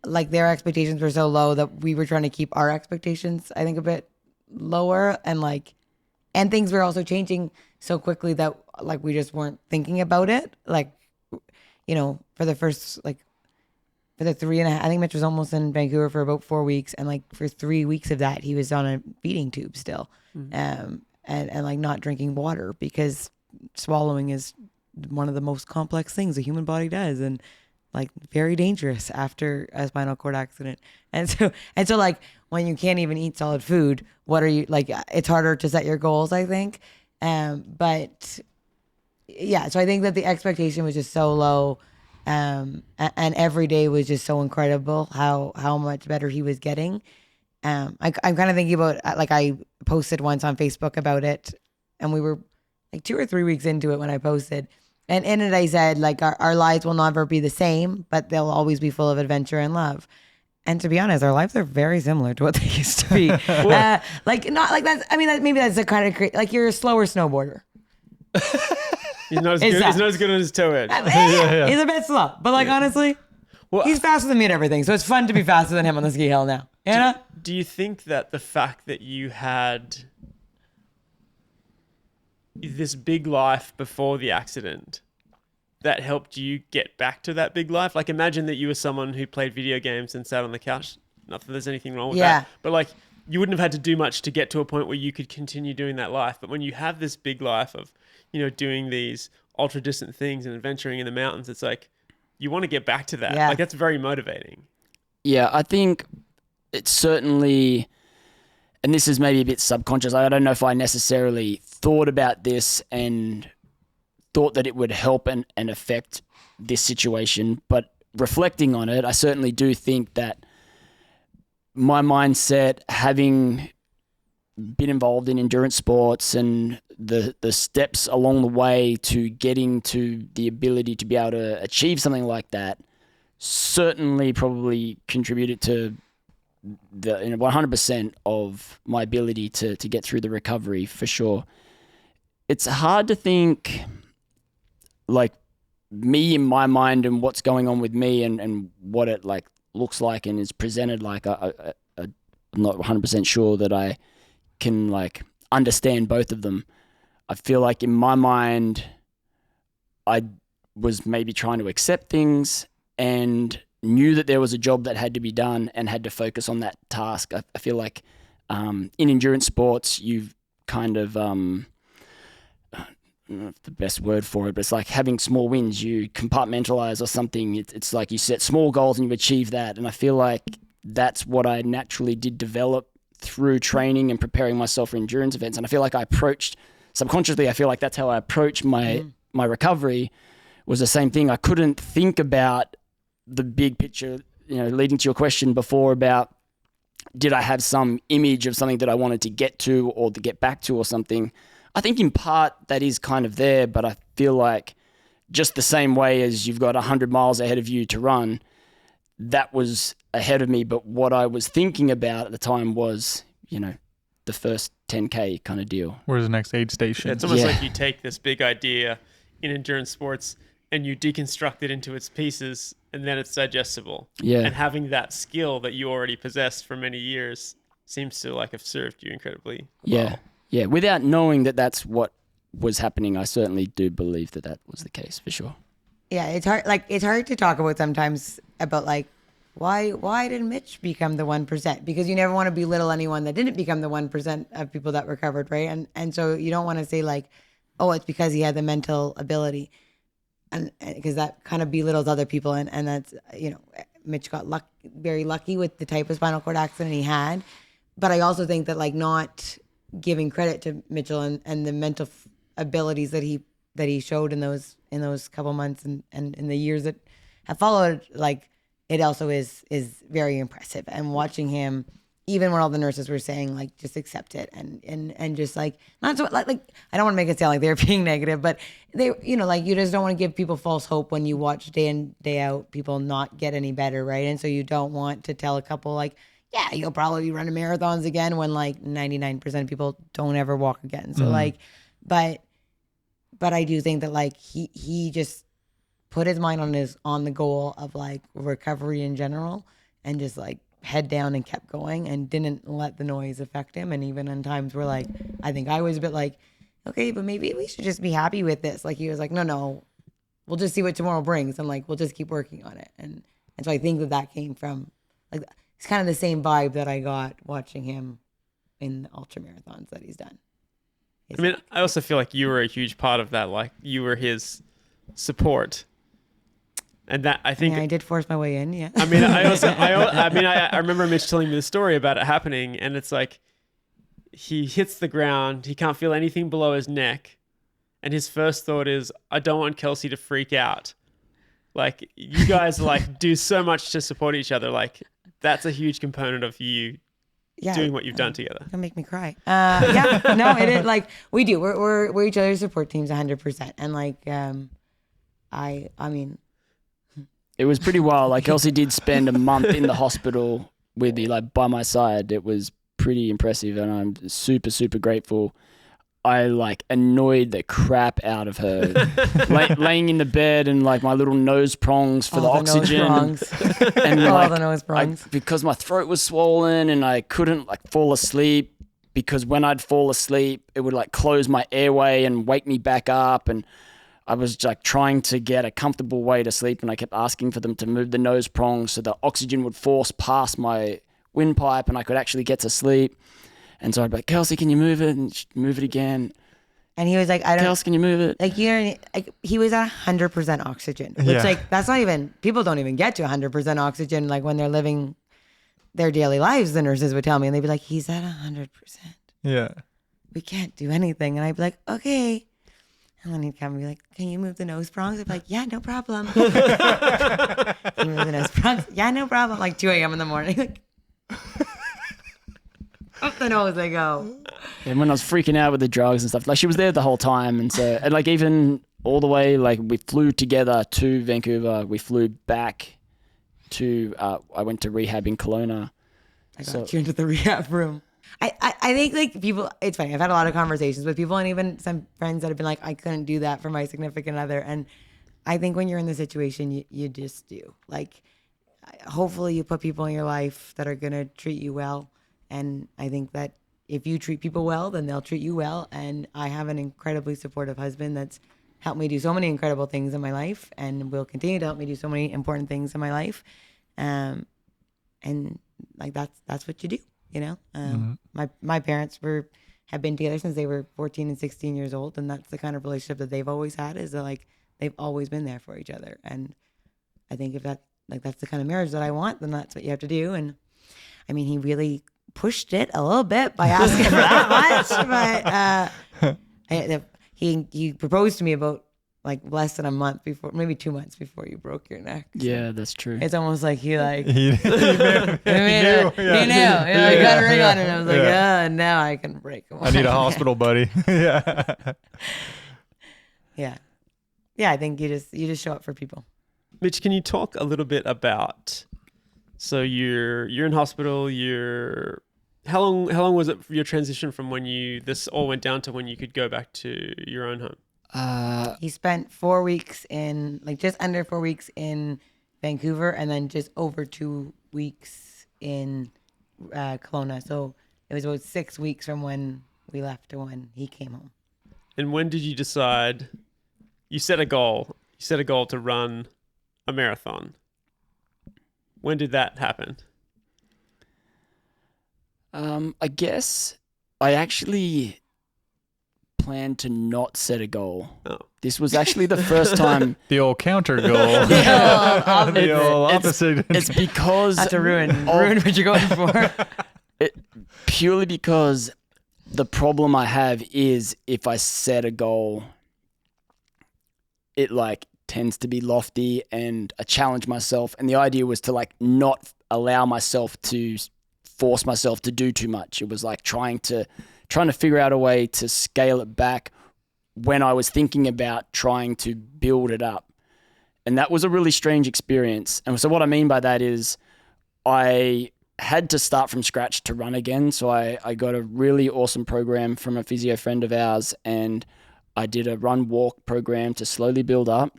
like, their expectations were so low that we were trying to keep our expectations, I think, a bit lower, and things were also changing so quickly that like we just weren't thinking about it. Like, you know, for the 3.5, I think Mitch was almost in Vancouver for about 4 weeks, and like for 3 weeks of that, he was on a feeding tube still, and like not drinking water, because swallowing is one of the most complex things a human body does, and like very dangerous after a spinal cord accident. And so like when you can't even eat solid food, what are you like? It's harder to set your goals, I think. But yeah, so I think that the expectation was just so low. And every day was just so incredible how much better he was getting. I'm kind of thinking about, like, I posted once on Facebook about it, and we were like 2 or 3 weeks into it when I posted, and in it I said, like, our lives will never be the same, but they'll always be full of adventure and love. And to be honest, our lives are very similar to what they used to be. Like, not like that's, I mean, maybe that's a kind of like, you're a slower snowboarder. He's not as good. He's not as good on his toe edge. He's a bit slow, but like, honestly, he's faster than me at everything. So it's fun to be faster than him on the ski hill now. You know? Do you think that the fact that you had this big life before the accident, that helped you get back to that big life? Like, imagine that you were someone who played video games and sat on the couch. Not that there's anything wrong with that, but like, you wouldn't have had to do much to get to a point where you could continue doing that life. But when you have this big life of, you know, doing these ultra distant things and adventuring in the mountains, it's like, you want to get back to that. Yeah. Like, that's very motivating. Yeah, I think it's certainly, and this is maybe a bit subconscious, I don't know if I necessarily thought about this and thought that it would help and affect this situation, but reflecting on it, I certainly do think that my mindset, having been involved in endurance sports and the steps along the way to getting to the ability to be able to achieve something like that, certainly probably contributed to the 100% of my ability to get through the recovery for sure. It's hard to think like me in my mind and what's going on with me and what it like looks like and is presented like. I'm not 100% sure that I can like understand both of them. I feel like in my mind, I was maybe trying to accept things and knew that there was a job that had to be done and had to focus on that task. I feel like in endurance sports, you've kind of, I don't know if the best word for it, but it's like having small wins. You compartmentalize or something. It's like you set small goals and you achieve that. And I feel like that's what I naturally did develop through training and preparing myself for endurance events. And I feel like I approached subconsciously, I feel like that's how I approached my recovery was the same thing. I couldn't think about the big picture, leading to your question before about did I have some image of something that I wanted to get to or to get back to or something. I think in part that is kind of there, but I feel like just the same way as you've got 100 miles ahead of you to run, that was ahead of me. But what I was thinking about at the time was, the first 10K kind of deal. Where's the next aid station? Yeah, it's almost like you take this big idea in endurance sports and you deconstruct it into its pieces and then it's digestible. Yeah. And having that skill that you already possessed for many years seems to like have served you incredibly well. Yeah. Without knowing that that's what was happening, I certainly do believe that was the case for sure. Yeah, it's hard. Like it's hard to talk about sometimes about like why did Mitch become the 1%? Because you never want to belittle anyone that didn't become the 1% of people that recovered, right? And so you don't want to say like, oh, it's because he had the mental ability, and because that kind of belittles other people, and that's Mitch got very lucky with the type of spinal cord accident he had, but I also think that like not giving credit to Mitchell and the mental abilities that he showed in those couple months and in the years that have followed, like it also is very impressive. And watching him, even when all the nurses were saying like just accept it and just like not so like I don't want to make it sound like they're being negative, but they like you just don't want to give people false hope when you watch day in day out people not get any better, right? And so you don't want to tell a couple like, yeah, you'll probably be running marathons again when like 99% of people don't ever walk again. So like, but I do think that like he just put his mind on the goal of like recovery in general and just like head down and kept going and didn't let the noise affect him. And even in times where like, I think I was a bit like, okay, but maybe we should just be happy with this. Like he was like, no, we'll just see what tomorrow brings. And like, we'll just keep working on it. And so I think that came from like, it's kind of the same vibe that I got watching him in the ultra marathons that he's done. I mean, I also feel like you were a huge part of that. Like you were his support. And that I think I did force my way in. Yeah. I mean, I remember Mitch telling me the story about it happening, and it's like he hits the ground, he can't feel anything below his neck, and his first thought is, I don't want Kelsey to freak out. Like you guys like do so much to support each other. Like that's a huge component of you doing what you've done together. Don't make me cry. No, it is like we do. We're each other's support teams 100%, and like I mean. It was pretty wild. Like Kelsey did spend a month in the hospital with me, like by my side. It was pretty impressive, and I'm super, super grateful. I like annoyed the crap out of her, laying in the bed and like my little nose prongs for the oxygen, and all like the nose prongs. Because my throat was swollen and I couldn't like fall asleep. Because when I'd fall asleep, it would like close my airway and wake me back up, and I was like trying to get a comfortable way to sleep, and I kept asking for them to move the nose prongs so the oxygen would force past my windpipe and I could actually get to sleep. And so I'd be like, Kelsey, can you move it? And she'd move it again. And he was like, I don't. Kelsey, can you move it? Like he was at 100% oxygen, which like that's not even, people don't even get to 100% oxygen. Like when they're living their daily lives, the nurses would tell me, and they'd be like, he's at 100%. Yeah. We can't do anything. And I'd be like, okay. And then he'd come and be like, can you move the nose prongs? I'd be like, yeah, no problem. Can you move the nose prongs? Yeah, no problem. Like 2 a.m. in the morning. Like, up the nose they go. And when I was freaking out with the drugs and stuff, like she was there the whole time. And so, and like even all the way, like we flew together to Vancouver. We flew back to, I went to rehab in Kelowna. I got So- you into the rehab room. I think like people, it's funny. I've had a lot of conversations with people and even some friends that have been like, I couldn't do that for my significant other. And I think when you're in the situation, you just do. Like, hopefully you put people in your life that are going to treat you well. And I think that if you treat people well, then they'll treat you well. And I have an incredibly supportive husband that's helped me do so many incredible things in my life and will continue to help me do so many important things in my life. And like, that's what you do, you know? My parents have been together since they were 14 and 16 years old. And that's the kind of relationship that they've always had, is that like, they've always been there for each other. And I think if that's the kind of marriage that I want, then that's what you have to do. And I mean, he really pushed it a little bit by asking for that much, but he proposed to me about like less than a month before, maybe 2 months before you broke your neck. So Yeah, that's true. it's almost like he like He knew. he got a ring on it. And I was like, now I can break him. I need a hospital buddy. Yeah. Yeah, I think you just show up for people. Mitch, can you talk a little bit about, so you're in hospital, how long was it for your transition from when this all went down to when you could go back to your own home? He spent 4 weeks just under 4 weeks in Vancouver, and then just over 2 weeks in Kelowna. So it was about 6 weeks from when we left to when he came home. And when did you decide, you set a goal to run a marathon? When did that happen? I guess I actually planned to not set a goal. Oh. This was actually the first time. The old counter goal. Yeah. The old It's- opposite. It's because Not to ruin what you're going for. purely because the problem I have is if I set a goal, it like tends to be lofty and I challenge myself. And the idea was to like not allow myself to force myself to do too much. It was like trying to figure out a way to scale it back when I was thinking about trying to build it up. And that was a really strange experience. And so what I mean by that is I had to start from scratch to run again. So I got a really awesome program from a physio friend of ours, and I did a run walk program to slowly build up.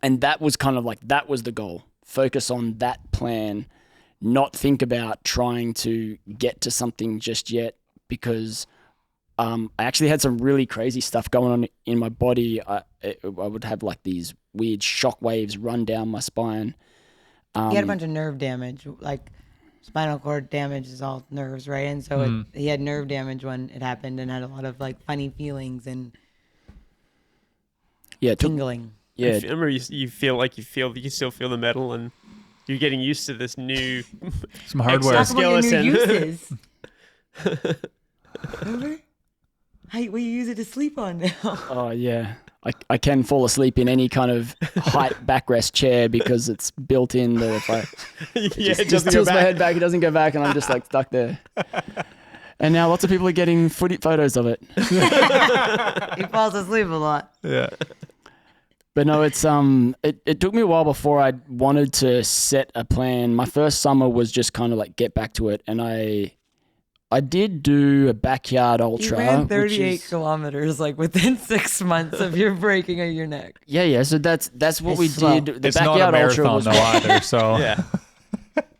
And that was kind of like, that was the goal. Focus on that plan, not think about trying to get to something just yet, because I actually had some really crazy stuff going on in my body. I would have like these weird shock waves run down my spine. He had a bunch of nerve damage, like spinal cord damage is all nerves, right? And so he had nerve damage when it happened and had a lot of like funny feelings and tingling. I remember you feel like you still feel the metal, and you're getting used to this new Some hardware. Talk about your new skeleton. uses. Remember? We use it to sleep on now. Oh yeah. I can fall asleep in any kind of height backrest chair because it's built in that if I just tilts my head back, it doesn't go back, and I'm just like stuck there. And now lots of people are getting photos of it. He falls asleep a lot. Yeah. But no, it's it took me a while before I wanted to set a plan. My first summer was just kind of like get back to it, and I did do a backyard ultra. You ran which 38 is- kilometers like within 6 months of your breaking of your neck. Yeah. So that's what It's we slow. did. The It's not a backyard ultra marathon was though either, so. Yeah.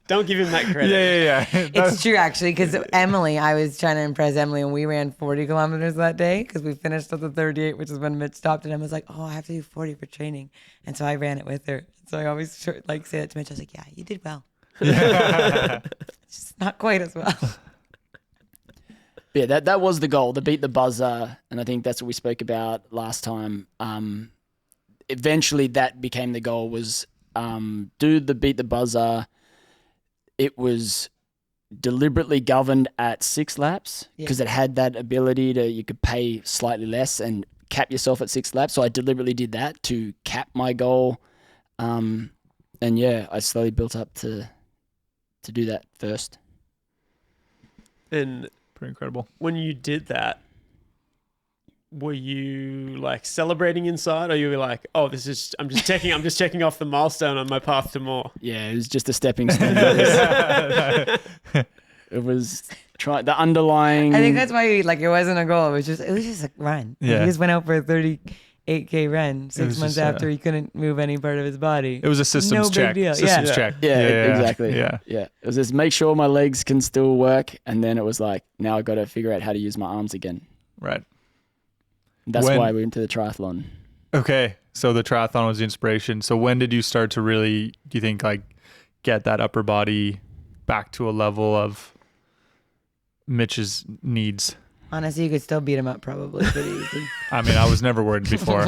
Don't give him that credit. Yeah. It's true, actually, because Emily, I was trying to impress Emily, and we ran 40 kilometers that day because we finished at the 38, which is when Mitch stopped, and I was like, oh, I have to do 40 for training. And so I ran it with her. So I always say that to Mitch. I was like, yeah, you did well. It's just not quite as well. Yeah, that was the goal, to beat the buzzer, and I think that's what we spoke about last time. Eventually, that became the goal, was do the beat the buzzer. It was deliberately governed at 6 laps because it had that ability you could pay slightly less and cap yourself at 6 laps. So I deliberately did that to cap my goal. And yeah, I slowly built up to do that first. And Pretty incredible. when you did that, were you like celebrating inside, or you were like, "Oh, I'm just checking off the milestone on my path to more"? Yeah, it was just a stepping stone. It was the underlying. I think that's why it wasn't a goal. It was just a run. Yeah. He just went out for a 38K run 6 was months just, after he couldn't move any part of his body. It was a systems No big check. deal. Systems Yeah. check. Exactly. Yeah. It was just make sure my legs can still work, and then it was like, now I got to figure out how to use my arms again. Right. That's When- why we went to the triathlon. Okay. So the triathlon was the inspiration. So when did you start to really, do you think, like, get that upper body back to a level of Mitch's needs? Honestly, you could still beat him up probably pretty easy. I mean, I was never worried before.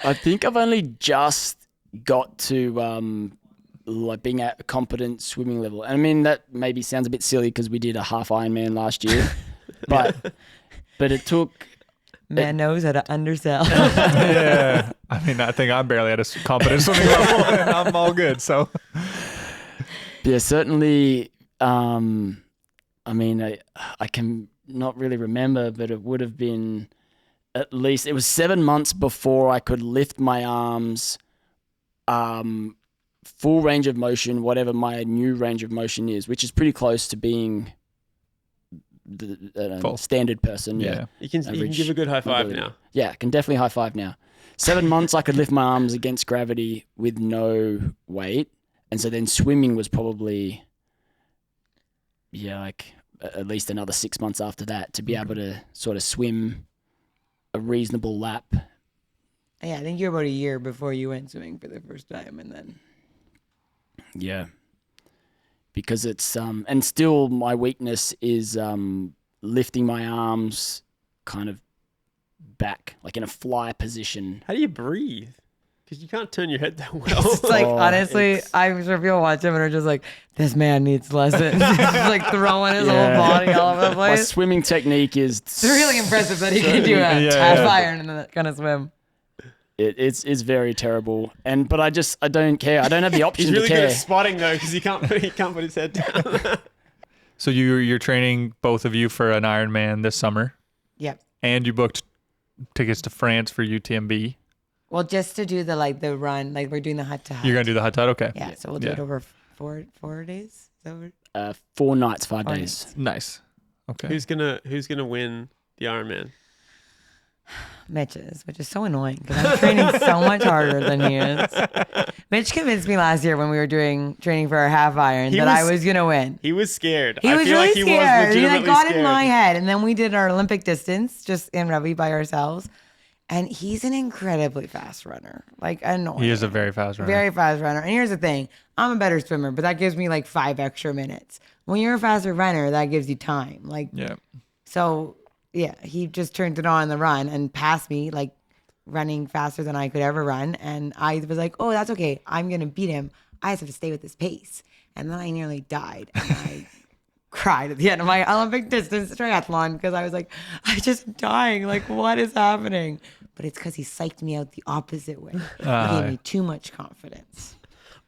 I think I've only just got to like being at a competent swimming level. And I mean, that maybe sounds a bit silly because we did a half Ironman last year, but it took. Man knows how to undersell. Yeah. I mean, I think I'm barely at a competent swimming level and I'm all good. So, Yeah, certainly. I mean, I can not really remember, but it would have been at least, it was 7 months before I could lift my arms, full range of motion, whatever my new range of motion is, which is pretty close to being the Full. standard person. yeah. You can Average give a good high five mobility. now. Yeah, I can definitely high five now. 7 months I could lift my arms against gravity with no weight. And so then swimming was probably, like at least another 6 months after that to be able to sort of swim a reasonable lap. Yeah, I think you're about a year before you went swimming for the first time, and then Yeah. Because it's, and still my weakness is lifting my arms kind of back, like in a fly position. How do you breathe? Because you can't turn your head that well. it's like Oh, honestly, it's- I'm sure people watch him and are just like, this man needs lessons. Just like throwing his Yeah. whole body all over the My place. swimming technique is It's really impressive that he can do a Yeah, half yeah. iron and that kind of swim. It's very terrible, but I don't care. I don't have the option He's really to good care. at spotting though, because he can't put his head down. So you're training, both of you, for an Ironman this summer, Yep. and you booked tickets to France for UTMB. Well, just to do the run, like we're doing the hut to hut. You're gonna do the hut tut, okay? Yeah, so we'll do Yeah. it over four days. Is that over? 4 nights, 5 4 days. nights. Nice. Okay. Who's gonna win the Ironman? Mitch is, which is so annoying because I'm training so much harder than he is. Mitch convinced me last year when we were doing training for our half iron He that I was- was gonna win. He was scared. He I was feel really like he scared. was He legitimately got scared. in my head, and then we did our Olympic distance just in Rugby by ourselves. And he's an incredibly fast runner, like annoying. He is a very fast runner. Very fast runner. And here's the thing: I'm a better swimmer, but that gives me like 5 extra minutes. When you're a faster runner, that gives you time. Like, Yeah. so yeah, he just turned it on the run and passed me, like running faster than I could ever run. And I was like, oh, that's okay. I'm gonna beat him. I just have to stay with this pace. And then I nearly died, and I cried at the end of my Olympic distance triathlon because I was like, I just dying. Like, what is happening? But it's because he psyched me out the opposite way. He gave me too much confidence.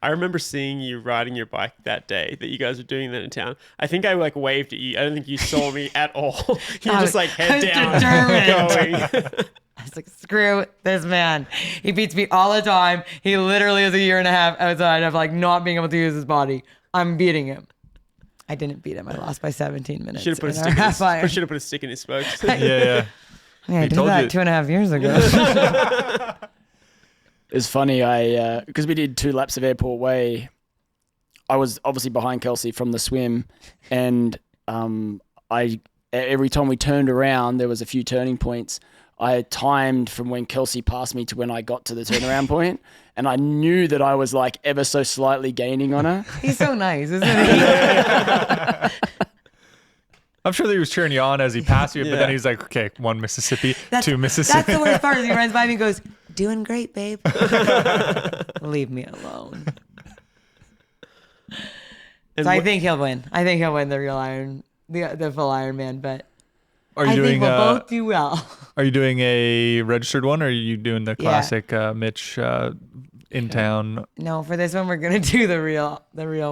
I remember seeing you riding your bike that day that you guys were doing that in town. I think I like waved at you. I don't think you saw me at all. You were just like I head was down, determined. going. I was like, screw this man. He beats me all the time. He literally is a year and a half outside of like not being able to use his body. I'm beating him. I didn't beat him. I lost by 17 minutes. Should have put a in our stick. half iron. Should have put a stick in his spokes. Yeah. Yeah, I He did told that you. 2.5 years ago. It's funny, because we did 2 laps of Airport Way, I was obviously behind Kelsey from the swim, and every time we turned around, there was a few turning points. I timed from when Kelsey passed me to when I got to the turnaround point, and I knew that I was like ever so slightly gaining on her. He's so nice, isn't he? I'm sure that he was cheering you on as he passed you, but Yeah. then he's like, okay, 1 Mississippi, 2 That's Mississippi. the worst part is he runs by me and goes, doing great, babe. Leave me alone. And So I what- think he'll win. I think he'll win the real Iron, the full Ironman, but Are I you doing think we'll both do well. Are you doing a registered one, or are you doing the Yeah. classic Mitch in town? No, for this one we're gonna do the real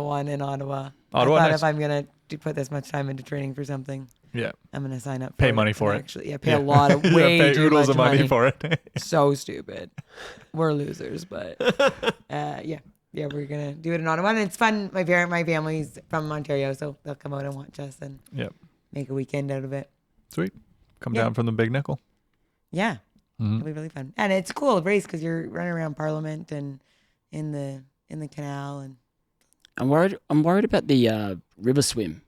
one in Ottawa. Ottawa, I thought nice. if I'm gonna put this much time into training for something, Yeah. I'm gonna sign up. Pay for money for it. Actually, yeah, pay a lot of Yeah, way pay too oodles much of money for it. So stupid. We're losers, but yeah. yeah, we're gonna do it in Ottawa. And it's fun. My family's from Ontario, so they'll come out and watch us and Yep. make a weekend out of it. Sweet. Come Yeah. down from the Big Nickel. Yeah, Mhm. it'll be really fun. And it's a cool race because you're running around Parliament and in the canal and. I'm worried about the river swim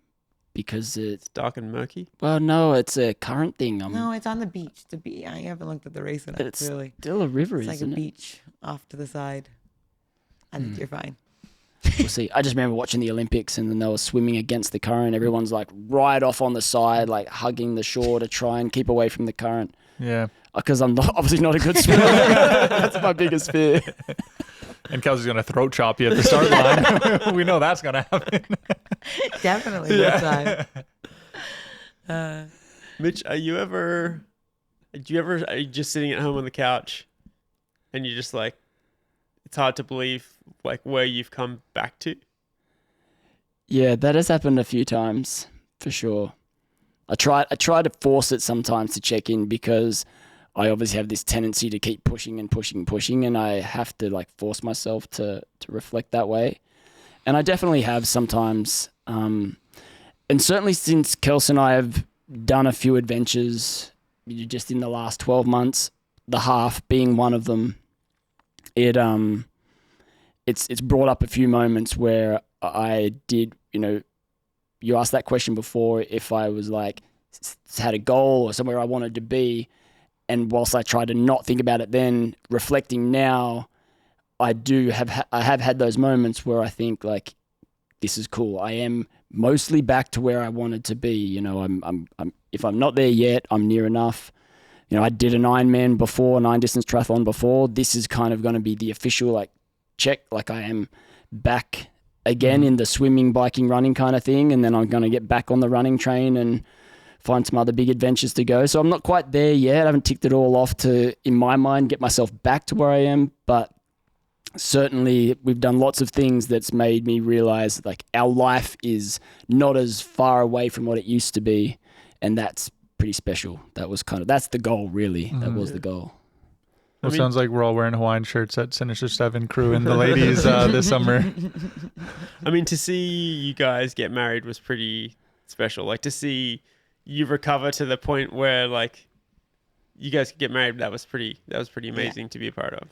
because It's dark and murky. no, it's a current thing. No, it's on the beach. I haven't looked at the race enough. But it's Really, still a river, it's like a isn't it? beach off to the side. I think you're fine. We'll see. I just remember watching the Olympics and then they were swimming against the current. Everyone's like right off on the side, like hugging the shore to try and keep away from the current. Yeah. Because I'm obviously not a good swimmer. That's my biggest fear. And Kelsey's going to throat chop you at the start line. We know that's going to happen. Definitely that time. Mitch, are you just sitting at home on the couch and you're just like, it's hard to believe like where you've come back to? Yeah, that has happened a few times for sure. I try to force it sometimes to check in because I obviously have this tendency to keep pushing and pushing, and I have to like force myself to reflect that way. And I definitely have sometimes. And certainly since Kelsey and I have done a few adventures just in the last 12 months, the half being one of them, it's brought up a few moments where I did, you asked that question before, if I was like had a goal or somewhere I wanted to be. And whilst I try to not think about it then, reflecting now, I have had those moments where I think like, this is cool. I am mostly back to where I wanted to be. I'm if I'm not there yet, I'm near enough. I did an Ironman before, 9-distance triathlon before. This is kind of going to be the official like check, like I am back again in the swimming, biking, running kind of thing. And then I'm going to get back on the running train and find some other big adventures to go. So I'm not quite there yet. I haven't ticked it all off to, in my mind, get myself back to where I am. But certainly we've done lots of things that's made me realize like our life is not as far away from what it used to be. And that's pretty special. That's the goal, really. That was the goal. Well, sounds like we're all wearing Hawaiian shirts at Sinister 7 crew and the ladies this summer. I mean, to see you guys get married was pretty special. Like to see you recover to the point where like you guys could get married. That was pretty amazing to be a part of.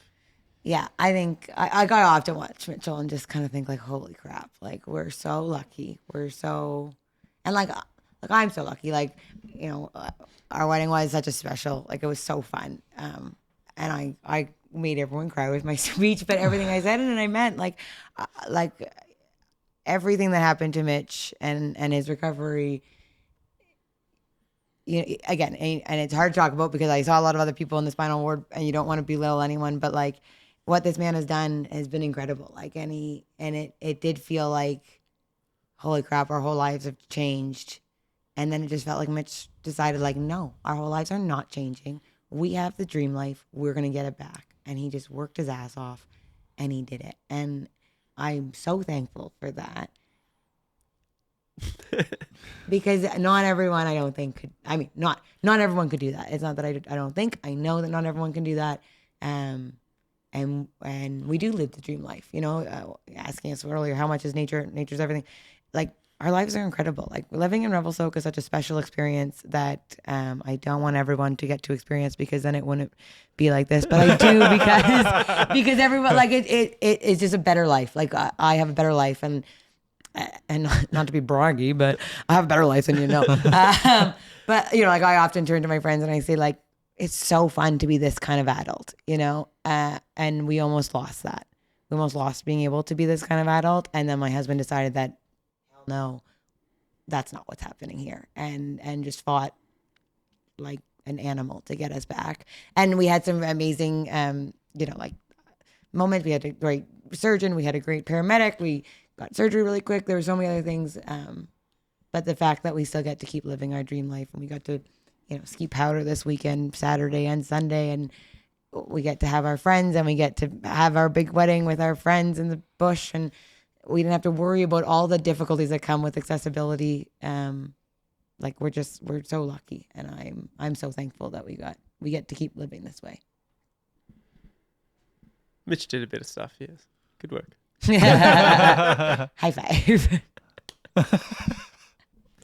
Yeah, I think I often watch Mitchell and just kind of think like, holy crap, like we're so lucky. And like I'm so lucky. Like, our wedding was such a special, like it was so fun. And I made everyone cry with my speech, but everything I said and I meant like everything that happened to Mitch and his recovery. Again, and it's hard to talk about because I saw a lot of other people in the spinal ward, and you don't want to belittle anyone, but like what this man has done has been incredible. Like, it did feel like, holy crap, our whole lives have changed. And then it just felt like Mitch decided like, no, our whole lives are not changing. We have the dream life. We're going to get it back. And he just worked his ass off and he did it. And I'm so thankful for that. Because not everyone, I don't think not everyone could do that. It's not that I don't think, I know that not everyone can do that. And we do live the dream life, asking us earlier, how much is nature's everything. Like our lives are incredible. Like living in Revelstoke is such a special experience that I don't want everyone to get to experience because then it wouldn't be like this. But I do because everyone like it's just a better life. Like I have a better life and not to be braggy, but I have a better life than you know. But like I often turn to my friends and I say like, it's so fun to be this kind of adult, and we almost lost that. We almost lost being able to be this kind of adult. And then my husband decided that, hell no, that's not what's happening here. And just fought like an animal to get us back. And we had some amazing, like moments. We had a great surgeon. We had a great paramedic. We got surgery really quick. There were so many other things. But the fact that we still get to keep living our dream life, and we got to, ski powder this weekend, Saturday and Sunday, and we get to have our friends, and we get to have our big wedding with our friends in the bush, and we didn't have to worry about all the difficulties that come with accessibility. Like we're so lucky, and I'm so thankful that we get to keep living this way. Mitch did a bit of stuff, yes. Good work. High five.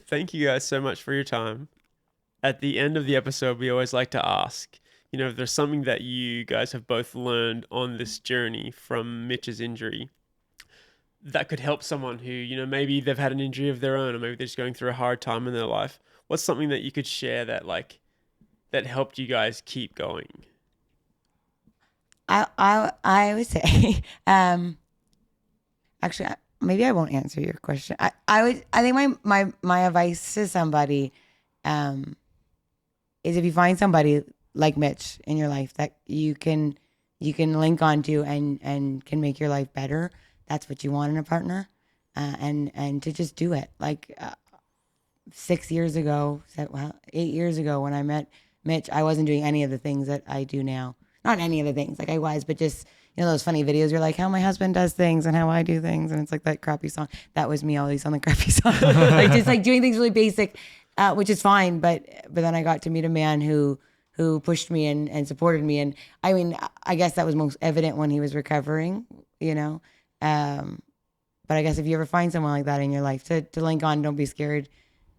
Thank you guys so much for your time. At the end of the episode, we always like to ask, if there's something that you guys have both learned on this journey from Mitch's injury that could help someone who, maybe they've had an injury of their own, or maybe they're just going through a hard time in their life. What's something that you could share that helped you guys keep going? I would say, actually, maybe I won't answer your question. I think my advice to somebody, is if you find somebody like Mitch in your life that you can link onto and can make your life better, that's what you want in a partner, and to just do it. 8 years ago when I met Mitch, I wasn't doing any of the things that I do now. Not any of the things I was, but just, those funny videos. You're like, how my husband does things and how I do things. And it's like that crappy song. That was me always on the crappy song. just doing things really basic, which is fine. But then I got to meet a man who pushed me and supported me. And I mean, I guess that was most evident when he was recovering, But I guess if you ever find someone like that in your life, to link on, don't be scared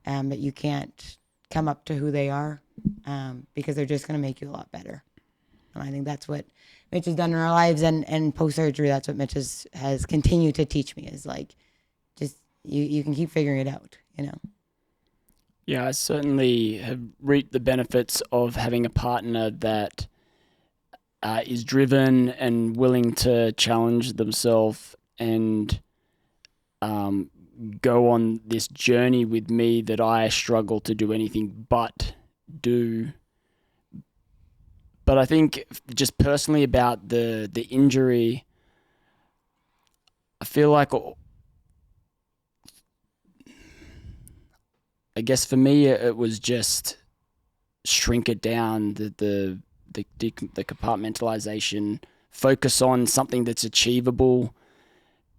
that you can't come up to who they are, because they're just going to make you a lot better. And I think that's what Mitch has done in our lives, and post-surgery, that's what Mitch has continued to teach me, is just you can keep figuring it out, Yeah, I certainly have reaped the benefits of having a partner that is driven and willing to challenge themselves and go on this journey with me that I struggle to do anything but do. But I think just personally about the injury, I feel like, I guess for me it was just shrink it down, the compartmentalization, focus on something that's achievable,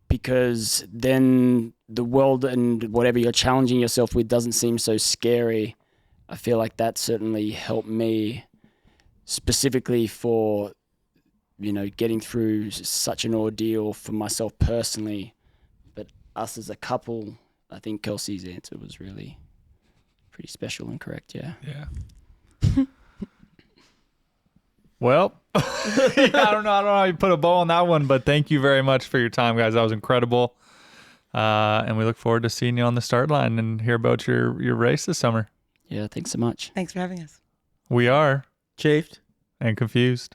because then the world and whatever you're challenging yourself with doesn't seem so scary. I feel like that certainly helped me, specifically for, getting through such an ordeal for myself personally, but us as a couple. I think Kelsey's answer was really pretty special and correct. Yeah. Well, I don't know how you put a bow on that one, but thank you very much for your time, guys. That was incredible. And we look forward to seeing you on the start line and hear about your race this summer. Yeah, thanks so much. Thanks for having us. We are Chafed and confused.